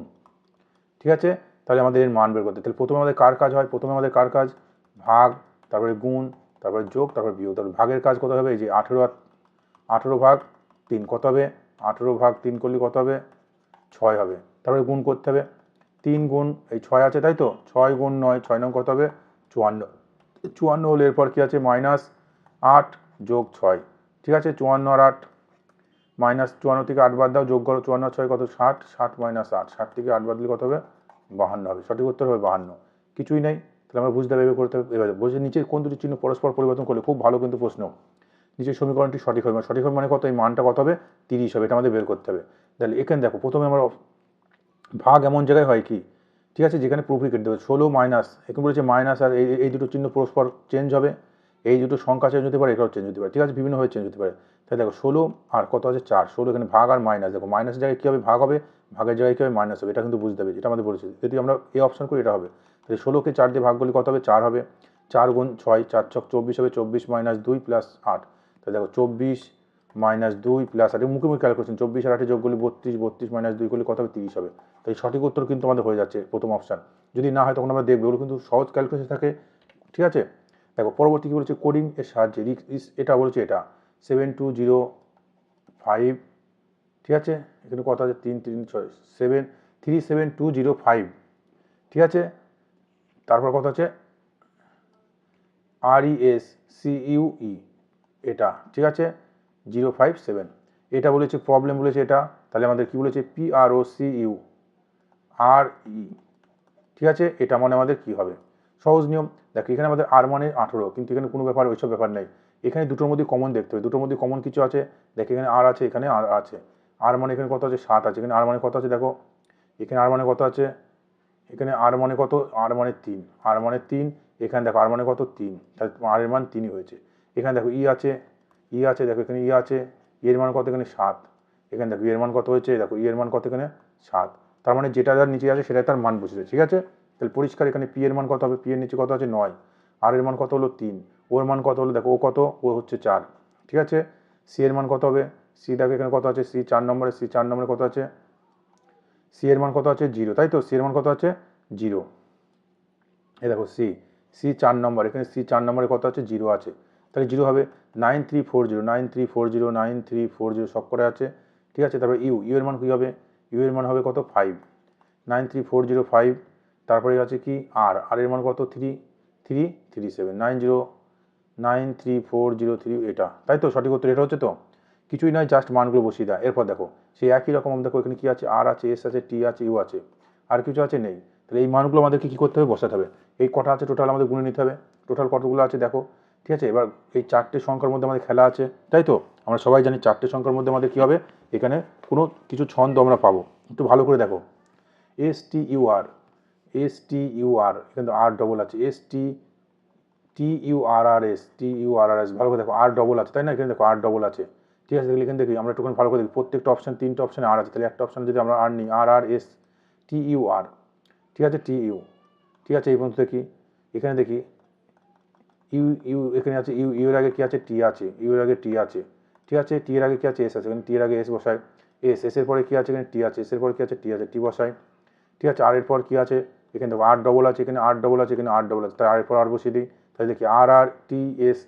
S1: ঠিক আছে। তাহলে আমাদের এর মান বের করতে, তাহলে প্রথমে আমাদের কার কাজ হয়? প্রথমে আমাদের কার কাজ? ভাগ, তারপরে গুণ, তারপরে যোগ, তারপরে বিয়োগ। তারপরে ভাগের কাজ কত হবে? এই যে 18 ভাগ 3 কত হবে? 18 ভাগ 3 করলে কত হবে? 6 হবে। তারপরে গুণ করতে হবে, 3 গুণ এই 6 আছে, তাই তো। 6 গুণ 9, 6 9 কত হবে? 54। 54 হলে এরপর কি আছে? মাইনাস 8 যোগ 6, ঠিক আছে। 54 আর 8, মাইনাস 54 থেকে 8 বাদ দাও, যোগ করো, 54 6 কত? 60, 60 মাইনাস 8, 60 থেকে 8 বাদ দিলে কত হবে? 52 হবে। সঠিক উত্তর হবে 52। কিছুই নেই, তাহলে আমরা বুঝতে হবে, এভাবে করতে হবে। এভাবে বলছে নিচের কোন দুটি চিহ্ন পরস্পর পরিবর্তন করলে, খুব ভালো কিন্তু প্রশ্ন, নিচের সমীকরণটি সঠিক হবে। সঠিক হবে মানে কত? এই মানটা কত হবে? 30 হবে। এটা আমাদের বের করতে হবে। তাহলে এখানে দেখো, প্রথমে আমরা ভাগ এমন জায়গায় হয় কি, ঠিক আছে, যেখানে পুরোপুরি কেটে দেবে। 16 মাইনাস, এখানে বলেছে মাইনাস, আর এই দুটো চিহ্ন পরস্পর চেঞ্জ হবে, এই দুটো সংখ্যা চেঞ্জ হতে পারে, এটাও চেঞ্জ হতে পারে, ঠিক আছে, বিভিন্নভাবে চেঞ্জ হতে পারে। তাই দেখো 16 আর কত আছে? 4, 16 এখানে ভাগ আর মাইনাস, দেখো মাইনাসের জায়গায় কী হবে? ভাগ হবে, ভাগের জায়গায় কী হবে? মাইনাস হবে। এটা কিন্তু বুঝতে হবে, এটা আমাদের বলেছে। যদি আমরা এই অপশন করি এটা হবে। তাহলে 16কে 4 দিয়ে ভাগ করলে কত হবে? 4 হবে। 4 গুণ 6, 4 ছক 24 হবে। 24 মাইনাস 2 প্লাস 8, তাহলে দেখো 24 মাইনাস 2 প্লাস 8, মুখে মুখে ক্যালকুলেশন, 24 আর 8 যোগ করলে 32, 32 মাইনাস 2 করলে কত হবে? 30 হবে। তাই সঠিক উত্তর কিন্তু আমাদের হয়ে যাচ্ছে প্রথম অপশান। যদি না হয় তখন আমরা দেখবো, ওগুলো কিন্তু সহজ ক্যালকুলেশন থাকে, ঠিক আছে। দেখো পরবর্তী কী বলেছে? কোডিং এর সাহায্যে, এটা বলছে এটা 7205, ঠিক আছে। এখানে কত আছে? 3 3 6 7 37205, ঠিক আছে। তারপর কত আছে? RESCUE, এটা, ঠিক আছে, 057। এটা বলেছে প্রবলেম বলেছে এটা, তাহলে আমাদের কি বলেছে? PROCURE, ঠিক আছে। এটা মানে আমাদের কি হবে? সহজ নিয়ম। দেখো এখানে আমাদের আর মানে 18, কিন্তু এখানে কোনো ব্যাপার, ওইসব ব্যাপার নেই। এখানে দুটোর মধ্যে কমন দেখতে হবে, দুটোর মধ্যে কমন কিছু আছে। দেখো এখানে আর আছে, এখানে আর আছে। আর মানে এখানে কত আছে? 7 আছে। এখানে আর মানে কত আছে? দেখো এখানে আর মানে কত আছে? এখানে আর মানে কত? আর মানে 3, আর মানে 3। এখানে দেখো আর মানে কত? 3, তাহলে আর এর মান 3ই হয়েছে। এখানে দেখো ই আছে, ই আছে, দেখো এখানে ই আছে, এর মান কত? এখানে 7। এখানে দেখো এর মান কত হয়েছে? দেখো এর মান কত? এখানে 7। তার মানে যেটা যার নিচে আছে সেটাই তার মান বসেছে, ঠিক আছে। তাহলে পরিষ্কার এখানে পি এর মান কত হবে? পি এর নিচে কত আছে? 9। আর এর মান কত হলো? 3। ওর মান কত হলো? দেখো ও কত? ও হচ্ছে 4, ঠিক আছে। সি এর মান কত হবে? সি দেখো এখানে কত আছে? সি 4 নম্বরে, সি 4 নম্বরে কত আছে? সি এর মান কত আছে? 0, তাই তো। সি এর মান কত আছে? 0। এই দেখো সি, সি 4 নম্বর, এখানে সি 4 নম্বরে কত আছে? 0 আছে। তাহলে 0 হবে। 9340, 9340, 9340 সব করে আছে, ঠিক আছে। তারপরে ইউ, ইউ এর মান কী হবে? ইউ এর মান হবে কত? 5, 93405। তারপরে আছে কি? আর, আর এর মান কত? 3337, 9393403, এটা, তাই তো। সঠিক উত্তর এটা হচ্ছে তো। কিছুই নয়, জাস্ট মানগুলো বসিয়ে দেয়। এরপর দেখো সেই একই রকম দেখো এখানে কি আছে? আর আছে, এস আছে, টি আছে, ইউ আছে, আর কিছু আছে? নেই। তাহলে এই মানগুলো আমাদেরকে কী করতে হবে? বসাতে হবে। এই কটা আছে টোটাল আমাদের গুণে নিতে হবে, টোটাল কতগুলো আছে দেখো, ঠিক আছে। এবার এই 4টে সংখ্যার মধ্যে আমাদের খেলা আছে, তাই তো। আমরা সবাই জানি 4টে সংখ্যার মধ্যে আমাদের কী হবে? এখানে কোনো কিছু ছন্দ আমরা পাবো, একটু ভালো করে দেখো। STUR, STUR, কিন্তু আর ডবল আছে। TURRS, TURRS, ভালো করে দেখো, আর ডবল আছে, তাই না। এখানে দেখো আর ডবল আছে, ঠিক আছে। তাহলে এখানে দেখি আমরা একটুখানি ভালো করে দেখি, প্রত্যেকটা অপশান, 3টে অপশানে আর আছে, তাহলে একটা অপশানে যদি আমরা আর নিই, RRS TUR, ঠিক আছে, TU, ঠিক আছে। এই পর্যন্ত দেখি, এখানে দেখি ইউ, ইউ এখানে আছে, ইউ, ইউ এর আগে কী আছে? টি আছে, ইউ এর আগে টি আছে, ঠিক আছে। টি এর আগে কী আছে? এস আছে, এখানে টি এর আগে এস বসায়। এস, এস এর পরে কী আছে? এখানে টি আছে, এস এর পরে কী আছে? টি আছে, টি বসায়, ঠিক আছে। আর এর পর কী আছে? এখানে দেখো আর ডবল আছে, এখানে আর ডবল আছে, এখানে আর ডবল আছে, তাই আর এর পর আর বসিয়ে দিই। তাহলে দেখি আর আর টি এস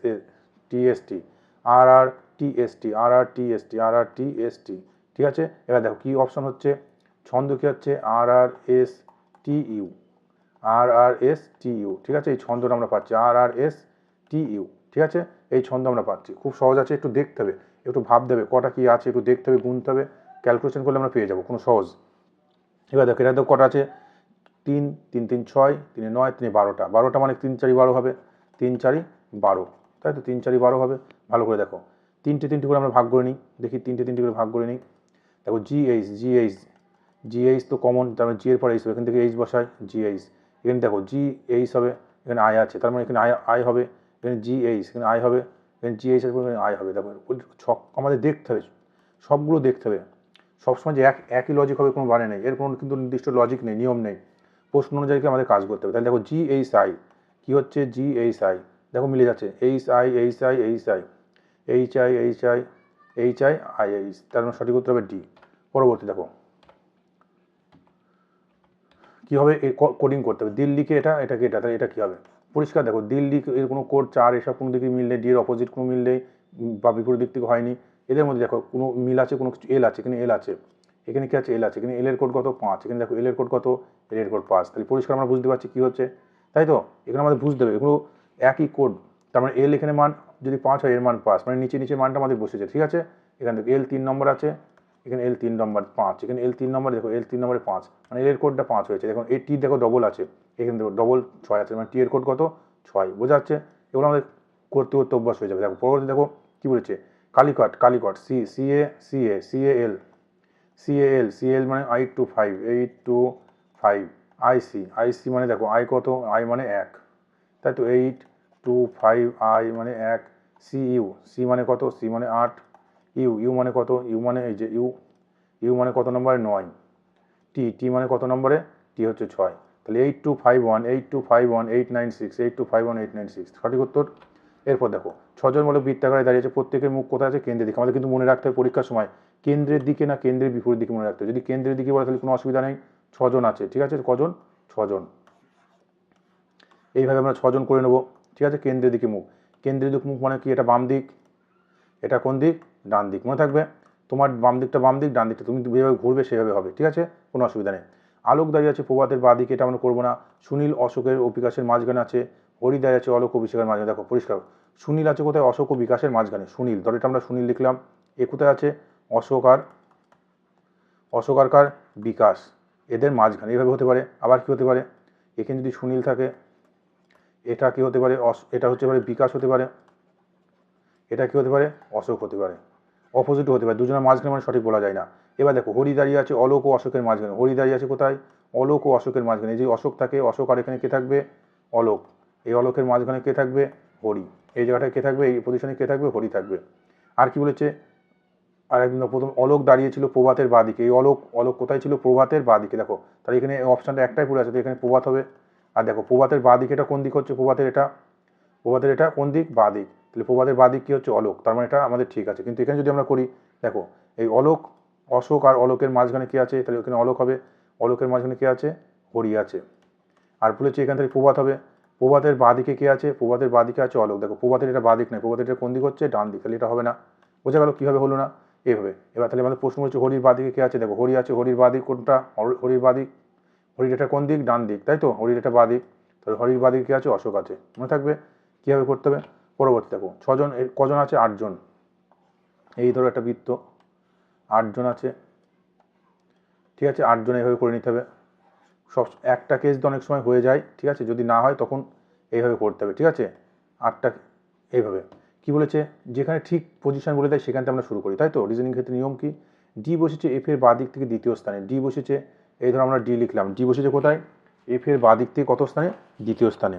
S1: টি, আর আর টি এস টি, আর আর টি এস টি, আর আর টি এস টি, ঠিক আছে। এবার দেখো কী অপশন হচ্ছে? ছন্দ কী হচ্ছে? আর আর এস টি ইউ, আর আর এস টি ইউ, ঠিক আছে। এই ছন্দটা আমরা পাচ্ছি, আর আর এস টি ইউ, ঠিক আছে। এই ছন্দ আমরা পাচ্ছি, খুব সহজ আছে। একটু দেখতে হবে, একটু ভাবতে হবে কটা কী আছে, একটু দেখতে হবে, গুনতে হবে, ক্যালকুলেশন করলে আমরা পেয়ে যাবো, কোনো সহজ। এবার দেখো এটা তো কটা আছে, 3 3 3 6, 3 9, 3 12টা, 12টা মানে 3 4 12 হবে, 3 4 12, তাই তো 3 4 12 হবে। ভালো করে দেখো, তিনটে তিনটে করে আমরা ভাগ করে নিই, দেখি তিনটে তিনটে করে ভাগ করে নিই। দেখো জিএইচ তো কমন, তার মানে জি এর পর এইচ হবে, এখান থেকে এইচ বসায় জিএইচ। এখানে দেখো জিএইচ হবে, এখানে আই আছে, তার মানে এখানে আই হবে, এখানে জিএইচ, এখানে আই হবে, এখানে জিএইচ আছে, এখানে আই হবে। দেখো ছক আমাদের দেখতে হবে, সবগুলো দেখতে হবে। সবসময় যে একই লজিক হবে কোনো মানে নেই, এর কোনো কিন্তু নির্দিষ্ট লজিক নেই, নিয়ম নেই, প্রশ্ন অনুযায়ী আমাদের কাজ করতে হবে। তাহলে দেখো জিএইচ কী হচ্ছে, জিএইচ দেখো মিলে যাচ্ছে, এইচ আই, তার মানে সঠিক উত্তর হবে ডি। পরবর্তী দেখো কী হবে, এই কোডিং করতে হবে, দিল্লিকে এটাকে এটা, তাহলে এটা কী হবে পরিষ্কার দেখো, দিল্লি এর কোনো কোড 4 এসব কোনো দিকে মিল নেই, ডি এর অপোজিট কোনো মিল নেই বা বিপরীত দিক থেকে হয়নি। এদের মধ্যে দেখো কোনো মিল আছে, কোনো কিছু এল আছে, এখানে এল আছে, এখানে কী আছে এল আছে, এখানে এল এর কোড কত 5, এখানে দেখো এল এর কোড কত, এল এর কোড 5, তাহলে পরিষ্কার আমরা বুঝতে পারছি কী হচ্ছে, তাই তো। এখানে আমাদের বুঝতে হবে এগুলো একই কোড, তার মানে এল এখানে মান যদি 5 হয়, এর মান 5, মানে নিচে মানটা আমাদের বসেছে, ঠিক আছে। এখান থেকে এল 3 নম্বর আছে, এখানে এল 3 নম্বর 5, এখানে এল 3 নম্বর, দেখো এল 3 নম্বরে 5, মানে এল এর কোডটা 5 হয়েছে। দেখুন এই টি দেখো ডবল আছে, এখানে দেখো ডবল 6 আছে, মানে টি এর কোড কত 6, বোঝা যাচ্ছে। এগুলো আমাদের করতে করতে অভ্যাস হয়ে যাবে। দেখো পরবর্তী দেখো কী বলেছে, কালিকট সিএল মানে 825 আইসি মানে দেখো আই কত, আই মানে 1, তাই তো 825 আই মানে 1, সি মানে কত, সি মানে 8, ইউ মানে কত, ইউ মানে এই যে ইউ মানে কত নম্বরে 9, টি মানে কত নম্বরে, টি হচ্ছে 6, তাহলে 8251 সঠিক উত্তর। এরপর দেখো 6 জন বলে বৃত্তাকারে দাঁড়িয়েছে, প্রত্যেকের মুখ কোথায় আছে, কেন্দ্রের দিকে। আমাদের কিন্তু মনে রাখতে হবে পরীক্ষার সময় কেন্দ্রের দিকে না কেন্দ্রের বিপরীত দিকে মনে রাখতে হবে। যদি কেন্দ্রের দিকে বলে তাহলে কোনো অসুবিধা নেই, 6 জন আছে, ঠিক আছে, কজন 6 জন। এইভাবে আমরা 6 জন করে নেবো, ঠিক আছে। কেন্দ্রের দিকে মুখ মুখ মানে কি, এটা বাম দিক, এটা কোন দিক, ডান দিক, মনে থাকবে। তোমার বাম দিকটা বাম দিক, ডান দিকটা তুমি যেভাবে ঘুরবে সেভাবে হবে, ঠিক আছে, কোনো অসুবিধা নেই। আলোক দাঁড়িয়ে আছে প্রভাতের বাঁ দিকে, এটা আমরা করবো না। সুনীল অশোকের ও বিকাশের মাঝখানে আছে, হরি দাঁড়িয়ে আছে অলোক ও বিকাশের মাঝখানে। দেখো পরিষ্কার, সুনীল আছে কোথায়, অশোক ও বিকাশের মাঝখানে, সুনীল, ধরো এটা আমরা সুনীল লিখলাম, এ কোথায় আছে, অশোক আর কার, বিকাশ, এদের মাঝখানে, এইভাবে হতে পারে। আবার কি হতে পারে, এখানে যদি সুনীল থাকে, এটা কি হতে পারে, এটা হতে পারে বিকাশ হতে পারে, এটা কি হতে পারে, অশোক হতে পারে, অপোজিটও হতে পারে, দুজনের মাঝখানে মানে সঠিক বলা যায় না। এবার দেখো হরি দাঁড়িয়ে আছে অলোক ও অশোকের মাঝখানে, হরি দাঁড়িয়ে আছে কোথায়, অলোক ও অশোকের মাঝখানে। যে অশোক থাকে, অশোক আর এখানে কে থাকবে, অলোক, এই অলোকের মাঝখানে কে থাকবে, হরি, এই জায়গাটায় কে থাকবে, এই পজিশনে কে থাকবে, হরি থাকবে। আর কি বলেছে, আর একদিন প্রথম অলোক দাঁড়িয়েছিল প্রভাতের বাঁদিকে, এই অলোক কোথায় ছিল, প্রভাতের বাঁদিকে। দেখো তাহলে এখানে অপশানটা একটাই পড়ে আছে, তো এখানে প্রভাত হবে। আর দেখো প্রভাতের বাঁদিকে এটা কোন দিক হচ্ছে, প্রভাতের এটা কোন দিক, বাঁ দিক, তাহলে প্রভাতের বাঁ দিক কী হচ্ছে, অলোক, তার মানে এটা আমাদের ঠিক আছে। কিন্তু এখানে যদি আমরা করি, দেখো এই অশোক আর অলোকের মাঝখানে কী আছে, তাহলে ওখানে অলোক হবে, অলোকের মাঝখানে কে আছে, হরি আছে। আর বলেছি এখান থেকে প্রভাত হবে, প্রভাতের বাঁ দিকে কে আছে, প্রভাতের বাঁ দিকে আছে অলোক। দেখো প্রভাতের এটা বাঁ দিক নয়, প্রভাতের এটা কোন দিক হচ্ছে, ডান দিক, তাহলে এটা হবে না। বোঝা গেল কীভাবে হলো না, এইভাবে। এবার তাহলে আমাদের প্রশ্ন হচ্ছে হরির বাঁ দিকে কে আছে, দেখো হরি আছে, হরির বাঁ দিক কোনটা, হরির বাঁ দিক, হরির এটা কোন দিক, ডান দিক, তাই তো, হরির এটা বাঁ দিক, তাহলে হরির বাঁ দিকে কে আছে, অশোক আছে, মনে থাকবে কীভাবে করতে হবে। পরবর্তী দেখো 6 জন, কজন আছে, 8 জন, এই ধরো একটা বৃত্ত, 8 জন আছে, ঠিক আছে, 8 জন এইভাবে করে নিতে হবে। সব একটা কেস তো অনেক সময় হয়ে যায়, ঠিক আছে, যদি না হয় তখন এইভাবে করতে হবে, ঠিক আছে, 8টা এইভাবে। কি বলেছে, যেখানে ঠিক পজিশন বলে দেয় সেখান থেকে আমরা শুরু করি, তাই তো। রিজনিং ক্ষেত্রে নিয়ম কি, ডি বসেছে এফ এর বাঁ দিক থেকে দ্বিতীয় স্থানে, ডি বসেছে, এই ধরো আমরা ডি লিখলাম, ডি বসেছে কোথায়, এফ এর বাঁ দিক থেকে কত স্থানে, দ্বিতীয় স্থানে।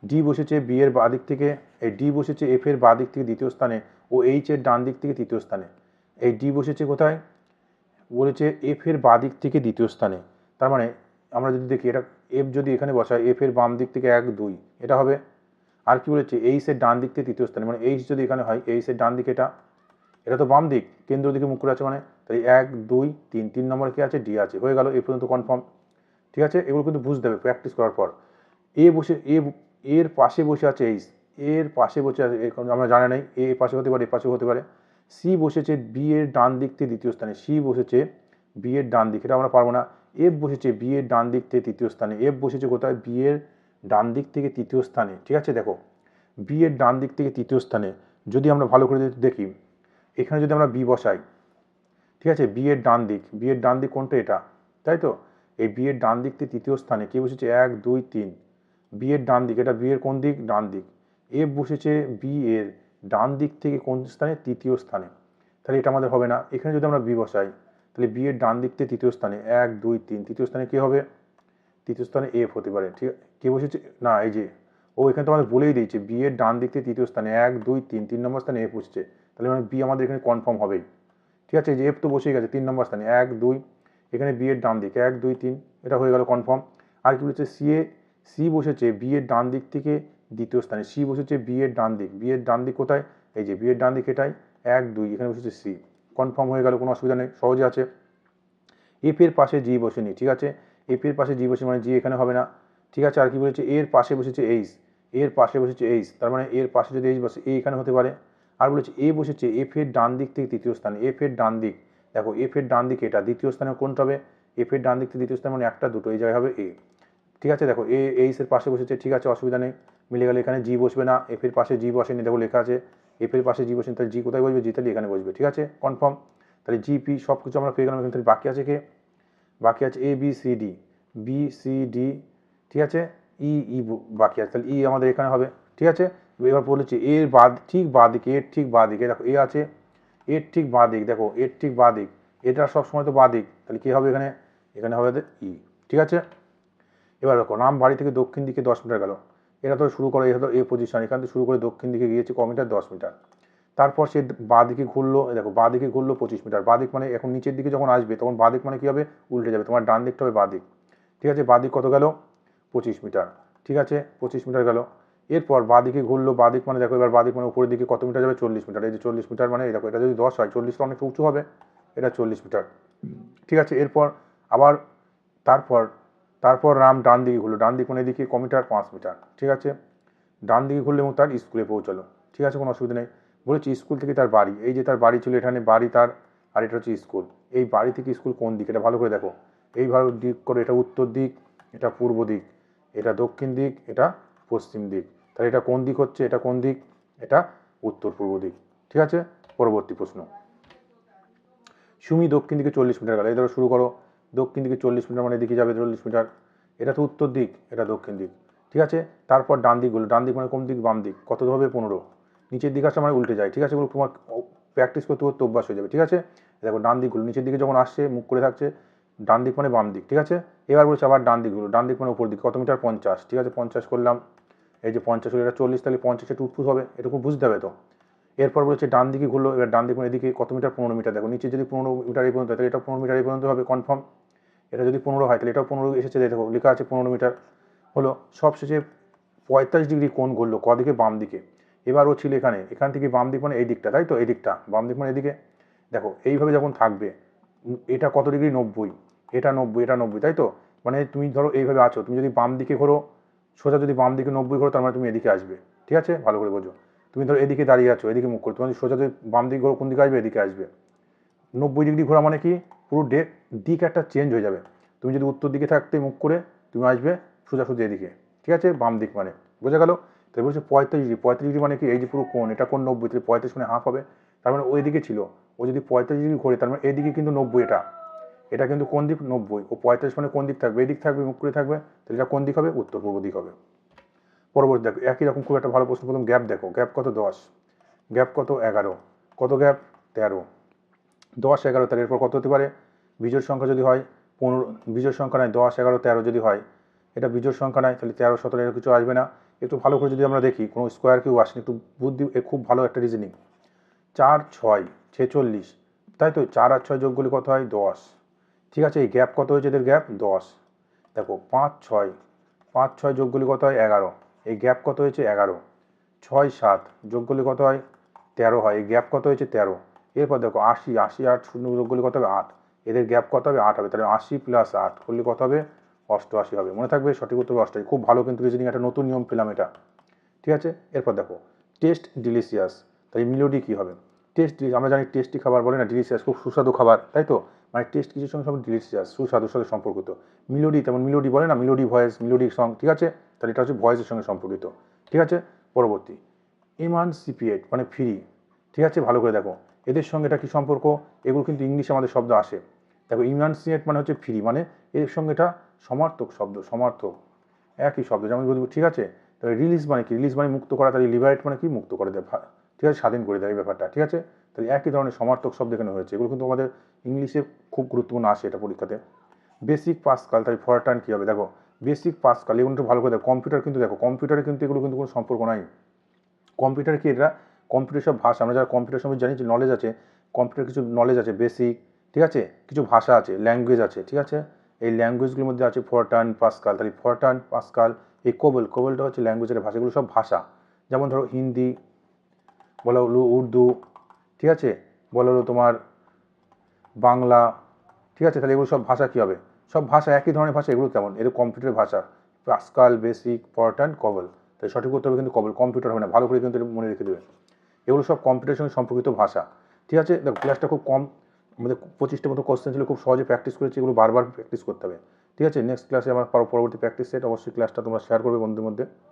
S1: ডি বসেছে বি এর বাঁ দিক থেকে, এই ডি বসেছে এফ এর বাঁ দিক থেকে দ্বিতীয় স্থানে ও এইচ এর ডান দিক থেকে তৃতীয় স্থানে। এই ডি বসেছে কোথায়, বলেছে এফ এর বাঁ দিক থেকে দ্বিতীয় স্থানে, তার মানে আমরা যদি দেখি এটা এফ যদি এখানে বসায়, এফ এর বাম দিক থেকে 1 2 এটা হবে। আর কি বলেছে, এইচ এর ডান দিক থেকে তৃতীয় স্থানে, মানে এইচ যদি এখানে হয়, এইচ এর ডান দিকে এটা তো বাম দিক, কেন্দ্র দিকে মুখ করে আছে, মানে তাই 1 2 3 3 নম্বরে কি আছে, ডি আছে, হয়ে গেল এই পর্যন্ত কনফার্ম, ঠিক আছে। এগুলো কিন্তু বুঝতে হবে প্র্যাকটিস করার পর। এর পাশে বসে আছে এইচ, এর পাশে বসে আছে, আমরা জানা নেই এ পাশে হতে পারে, এ পাশে হতে পারে। সি বসেছে বি এর ডান দিক থেকে দ্বিতীয় স্থানে, সি বসেছে বি এর ডান দিক, এটা আমরা পারবো না। এফ বসেছে বি এর ডান দিক থেকে তৃতীয় স্থানে, এফ বসেছে কোথায়, বি এর ডান দিক থেকে তৃতীয় স্থানে, ঠিক আছে। দেখো বি এর ডান দিক থেকে তৃতীয় স্থানে যদি আমরা ভালো করে দেখি, এখানে যদি আমরা বি বসাই, ঠিক আছে, বি এর ডান দিক, বি এর ডান দিক কোনটা, এটা, তাই তো। এই বি এর ডান দিক থেকে তৃতীয় স্থানে কে বসেছে, 1 2 3, বি এর ডান দিক, এটা বি এর কোন দিক, ডান দিক। এফ বসেছে বি এর ডান দিক থেকে কোন স্থানে, তৃতীয় স্থানে। তাহলে এটা আমাদের হবে না। এখানে যদি আমরা বি বসাই তাহলে বি এর ডান দিক থেকে তৃতীয় স্থানে 1 2 3, তৃতীয় স্থানে কে হবে, তৃতীয় স্থানে এফ হতে পারে। ঠিক, কে বসেছে না, এই যে ও এখানে তো আমাদের বলেই দিয়েছে বি এর ডান দিক থেকে তৃতীয় স্থানে 1 2 3, 3 নম্বর স্থানে এফ বসছে, তাহলে মানে বি আমাদের এখানে কনফার্ম হবেই। ঠিক আছে, যে এফ তো বসেই গেছে 3 নম্বর স্থানে 1 2, এখানে বি এর ডান দিক 1 2 3, এটা হয়ে গেল কনফার্ম। আর কি বলেছে, সি বসেছে বি এর ডান দিক থেকে দ্বিতীয় স্থানে, সি বসেছে বি এর ডান দিক, বি এর ডান দিক কোথায়, এই যে বি এর ডান দিক এটাই 1 2, এখানে বসেছে সি, কনফার্ম হয়ে গেল, কোনো অসুবিধা নেই, সহজে আছে। এফ এর পাশে জি বসেনি, ঠিক আছে, এফ এর পাশে জি বসে মানে জি এখানে হবে না। ঠিক আছে, আর কি বলেছে, এর পাশে বসেছে এইচ, এর পাশে বসেছে এইচ, তার মানে এর পাশে যদি এইচ বসে এ এখানে হতে পারে। আর বলেছে এ বসেছে এফ এর ডান দিক থেকে তৃতীয় স্থানে, এফ এর ডান দিক, দেখো এফ এর ডান দিক এটা, দ্বিতীয় স্থানে কোনটা হবে, এফ এর ডান দিক থেকে দ্বিতীয় স্থানে মানে একটা দুটো, এই জায়গায় হবে এ। ঠিক আছে, দেখো এ এইচ এর পাশে বসেছে, ঠিক আছে, অসুবিধা নেই, মিলে গেলে। এখানে জি বসবে না, এফ এর পাশে জি বসেনি, দেখো লেখা আছে এফ এর পাশে জি বসেনি, তাহলে জি কোথায় বসবে, জি তাহলে এখানে বসবে। ঠিক আছে, কনফার্ম। তাহলে জিপি সব কিছু আমরা পেয়ে গেলাম। এখানে তাহলে বাকি আছে কে, বাকি আছে A B C D, B C D, ঠিক আছে, ই ই বাকি আছে, তাহলে ই আমাদের এখানে হবে। ঠিক আছে, এবার বলেছি এর ঠিক বাঁ দিকে, এর ঠিক বাঁ দিকে দেখো এ আছে, এর ঠিক বাঁ দিক, দেখো এর ঠিক বাঁ দিক, এটা সবসময় তো বাঁ দিক, তাহলে কী হবে এখানে, এখানে হবে ই। ঠিক আছে, এবার দেখো রাম বাড়ি থেকে দক্ষিণ দিকে 10 মিটার গেল, এটা তো শুরু করে, এটা তো এ পজিশন, এখান থেকে শুরু করে দক্ষিণ দিকে গিয়েছে ক মিটার, 10 মিটার। তারপর সে বাঁ দিকে ঘুরলো, দেখো বাঁ দিকে ঘুরলো 25 মিটার, বাঁ দিক মানে এখন নিচের দিকে যখন আসবে তখন বাঁ দিক মানে কী হবে, উল্টে যাবে, তোমার ডান দিকটা হবে বাঁ দিক। ঠিক আছে, বাঁ দিক কত গেল, 25 মিটার। ঠিক আছে, 25 মিটার গেল। এরপর বাঁ দিকে ঘুরলো, বাঁ দিক মানে দেখো এবার বাঁ দিক মানে উপরের দিকে কত মিটার যাবে, 40 মিটার, এই যে 40 মিটার মানে দেখো এটা যদি 10 হয় 40টা অনেকটা উঁচু হবে, এটা 40 মিটার। ঠিক আছে, এরপর আবার তারপর তারপর রাম ডান দিকে ঘুরলো, ডান দিক মানে এদিকে ক মিটার, 5 মিটার। ঠিক আছে, ডান দিকে ঘুরলে এবং তার স্কুলে পৌঁছালো। ঠিক আছে, কোনো অসুবিধা নেই। বলেছি স্কুল থেকে তার বাড়ি, এই যে তার বাড়ি ছিল এখানে, বাড়ি তার, আর এটা হচ্ছে স্কুল। এই বাড়ি থেকে স্কুল কোন দিক, এটা ভালো করে দেখো, এইভাবে দিক করে, এটা উত্তর দিক, এটা পূর্ব দিক, এটা দক্ষিণ দিক, এটা পশ্চিম দিক, তাহলে এটা কোন দিক হচ্ছে, এটা কোন দিক, এটা উত্তর পূর্ব দিক। ঠিক আছে, পরবর্তী প্রশ্ন, সুমি দক্ষিণ দিকে 40 মিটার গেল, এই ধরো শুরু করো, দক্ষিণ দিকে 40 মিটার মানে দিকে যাবে 40 মিটার, এটা তো উত্তর দিক, এটা দক্ষিণ দিক। ঠিক আছে, তারপর ডান দিক হলো, ডান দিক মানে কোন দিক, বাম দিক, কত হবে 15, নিচের দিকে আসা মানে উল্টে যায়। ঠিক আছে, তোমার প্র্যাকটিস করতে করতে অভ্যাস হয়ে যাবে। ঠিক আছে, দেখো ডান দিক হলো, নিচের দিকে যখন আসছে মুখ করে থাকছে, ডান দিক মানে বাম দিক। ঠিক আছে, এবার বলছে আবার ডান দিক হলো, ডান দিক মানে উপর দিক, কত মিটার, 50। ঠিক আছে, 50 করলাম, এই যে 50 হলো, এটা 40, তাহলে 50 একটু উৎপুত হবে, এটুকু বুঝতে হবে তো। এরপর বলেছে ডান দিকে ঘুরলো, এবার ডান দিক মানে এদিকে কত মিটার, 15 মিটার, দেখো নিচে যদি 15 মিটার এই পর্যন্ত, তাহলে এটা 15 মিটার এই পর্যন্ত হবে, কনফার্ম। এটা যদি 15 হয় তাহলে এটাও 15 এসেছে, দেখো লেখা আছে 15 মিটার হলো। সবশেষে 45 ডিগ্রি কোণ ঘুরলো, কদিকে, বাম দিকে। এবার ও ছিল এখানে, এখান থেকে বাম দিক মানে এই দিকটা, তাই তো, এই দিকটা বাম দিক মানে এদিকে। দেখো এইভাবে যখন থাকবে, এটা কত ডিগ্রি, 90, এটা 90, এটা 90, তাই তো, মানে তুমি ধরো এইভাবে আছো, তুমি যদি বাম দিকে ঘোরো, সোজা যদি বাম দিকে 90 ঘোরো, তার মানে তুমি এদিকে আসবে। ঠিক আছে, ভালো করে বোঝো, তুমি ধরো এদিকে দাঁড়িয়ে আছো, এদিকে মুখ করে, তোমার সোজা যদি বাম দিকে ঘোরো, কোন দিকে আসবে, এদিকে আসবে। 90 ডিগ্রি ঘোরা মানে কি, পুরো দিক একটা চেঞ্জ হয়ে যাবে। তুমি যদি উত্তর দিকে থাকতে মুখ করে, তুমি আসবে সোজাসুজি এদিকে। ঠিক আছে, বাম দিক মানে, বোঝা গেল। তাই বলছে 45 ডিগ্রি, 45 ডিগ্রি মানে কি, এই যে পুরো কোণ, এটা কোণ 90, তাহলে 45 মানে হাফ হবে, তার মানে ওই দিকে ছিল। ও যদি 45 ডিগ্রি ঘোরে, তার মানে এইদিকে কিন্তু 90, এটা, এটা কিন্তু কোন দিক, 90, ও 45 মানে কোন দিক থাকবে, এই দিক থাকবে, মুখ করে থাকবে, তাহলে এটা কোন দিক হবে, উত্তর পূর্ব দিক হবে। পরবর্তী দেখো, একই রকম খুব একটা ভালো প্রশ্ন, প্রথম গ্যাপ দেখো, গ্যাপ কত, 10, গ্যাপ কত, 11, কত গ্যাপ, 13, 10 11, তাহলে এরপর কত হতে পারে, বিজোড় সংখ্যা যদি হয় 15, বিজোড় সংখ্যা নয়, 10 11 13 যদি হয়, এটা বিজোড় সংখ্যা নয়, তাহলে 13 17 এর কিছু আসবে না। একটু ভালো করে যদি আমরা দেখি, কোনো স্কোয়ার কিউ আসেনি, একটু বুদ্ধি, খুব ভালো একটা রিজনিং। 4 6 46, তাই তো, 4 আর 6 যোগ করলে কত হয়, 10। ঠিক আছে, এই গ্যাপ কত হয়েছে, এদের গ্যাপ 10। দেখো 5 6 যোগ করলে কত হয়, 11, এই গ্যাপ কত হয়েছে, 11। 6 7 যোগ করলে কত হয়, 13 হয়, এই গ্যাপ কত হয়েছে, 13। এরপর দেখো 80 80 8 শূন্য যোগ করলে কত হবে, 8, এদের গ্যাপ কত হবে, 8 হবে, তাহলে 80 + 8 করলে কত হবে, 88 হবে। মনে থাকবে, সঠিক উত্তর 88। খুব ভালো কিন্তু রিজনিং, একটা নতুন নিয়ম পেলাম এটা। ঠিক আছে, এরপর দেখো টেস্ট ডিলিশিয়াস, তাই মিলোডি কী হবে, টেস্ট, আমরা জানি টেস্টি খাবার বলে না, ডিলিশিয়াস খুব সুস্বাদু খাবার, তাই তো, মানে টেস্ট কিছুর সঙ্গে সঙ্গে ডিলিশিয়াস, সুস্বাদুর সাথে সম্পর্কিত। মিলোডি, তেমন মিলোডি বলে না, মিলোডি ভয়েস, মিলোডি সং। ঠিক আছে, তাহলে এটা হচ্ছে ভয়েসের সঙ্গে সম্পর্কিত। ঠিক আছে, পরবর্তী, ইমানসিপিয়েট মানে ফ্রি। ঠিক আছে, ভালো করে দেখো, এদের সঙ্গে এটা কী সম্পর্ক, এগুলো কিন্তু ইংলিশে আমাদের শব্দ আসে। দেখো ইমানসিয়েট মানে হচ্ছে ফ্রি, মানে এর সঙ্গে এটা সমার্থক শব্দ, সমার্থক একই শব্দ, যেমন বলবো ঠিক আছে। তাহলে রিলিজ মানে কি, রিলিজ মানে মুক্ত করা, তাহলে লিবারেট মানে কি মুক্ত করে দেয়, ঠিক আছে, স্বাধীন করে দেয় এই ব্যাপারটা, ঠিক আছে। তাহলে একই ধরনের সমার্থক শব্দ এখানে হয়েছে, এগুলো কিন্তু আমাদের ইংলিশে খুব গুরুত্বপূর্ণ আসে এটা পরীক্ষাতে। বেসিক পাসকাল, তাহলে ফরটার্ন কী হবে, দেখো বেসিক পাসকাল এগুলো একটু ভালো করে দেখো। কম্পিউটার কিন্তু দেখো, কম্পিউটারে কিন্তু এগুলো কিন্তু কোনো সম্পর্ক নাই। কম্পিউটার কি, এটা কম্পিউটার সব ভাষা, আমরা যারা কম্পিউটার সম্বন্ধে জানি যে নলেজ আছে, কম্পিউটার কিছু নলেজ আছে বেসিক, ঠিক আছে, কিছু ভাষা আছে, ল্যাঙ্গুয়েজ আছে, ঠিক আছে। এই ল্যাঙ্গুয়েজগুলোর মধ্যে আছে ফরটার্ন, পাসকাল, তাহলে ফরটার্ন, পাসকাল, এই কোবলটা হচ্ছে ল্যাঙ্গুয়েজের ভাষা, এগুলো সব ভাষা। যেমন ধরো হিন্দি, বলা হলো উর্দু, ঠিক আছে, বলা হলো তোমার বাংলা, ঠিক আছে। তাহলে এগুলো সব ভাষা কী হবে, সব ভাষা একই ধরনের ভাষা, এগুলো তেমন, এদের কম্পিউটারের ভাষা, পাসকাল, বেসিক, ফরটার্ন, কবল। তাই সঠিক করতে হবে কিন্তু কবল, কম্পিউটার হবে না, ভালো করে কিন্তু মনে রেখে দেবে। এগুলো সব কম্পিউটারের সঙ্গে সম্পর্কিত ভাষা, ঠিক আছে। দেখো ক্লাসটা খুব কম, আমাদের 25টা মতো কোশ্চেন ছিল, খুব সহজে প্র্যাকটিস করেছি, এগুলো বারবার প্র্যাকটিস করতে হবে, ঠিক আছে। নেক্সট ক্লাসে আমার পরবর্তী প্র্যাকটিস সেট, অবশ্যই ক্লাসটা তোমরা শেয়ার করবে বন্ধুদের মধ্যে।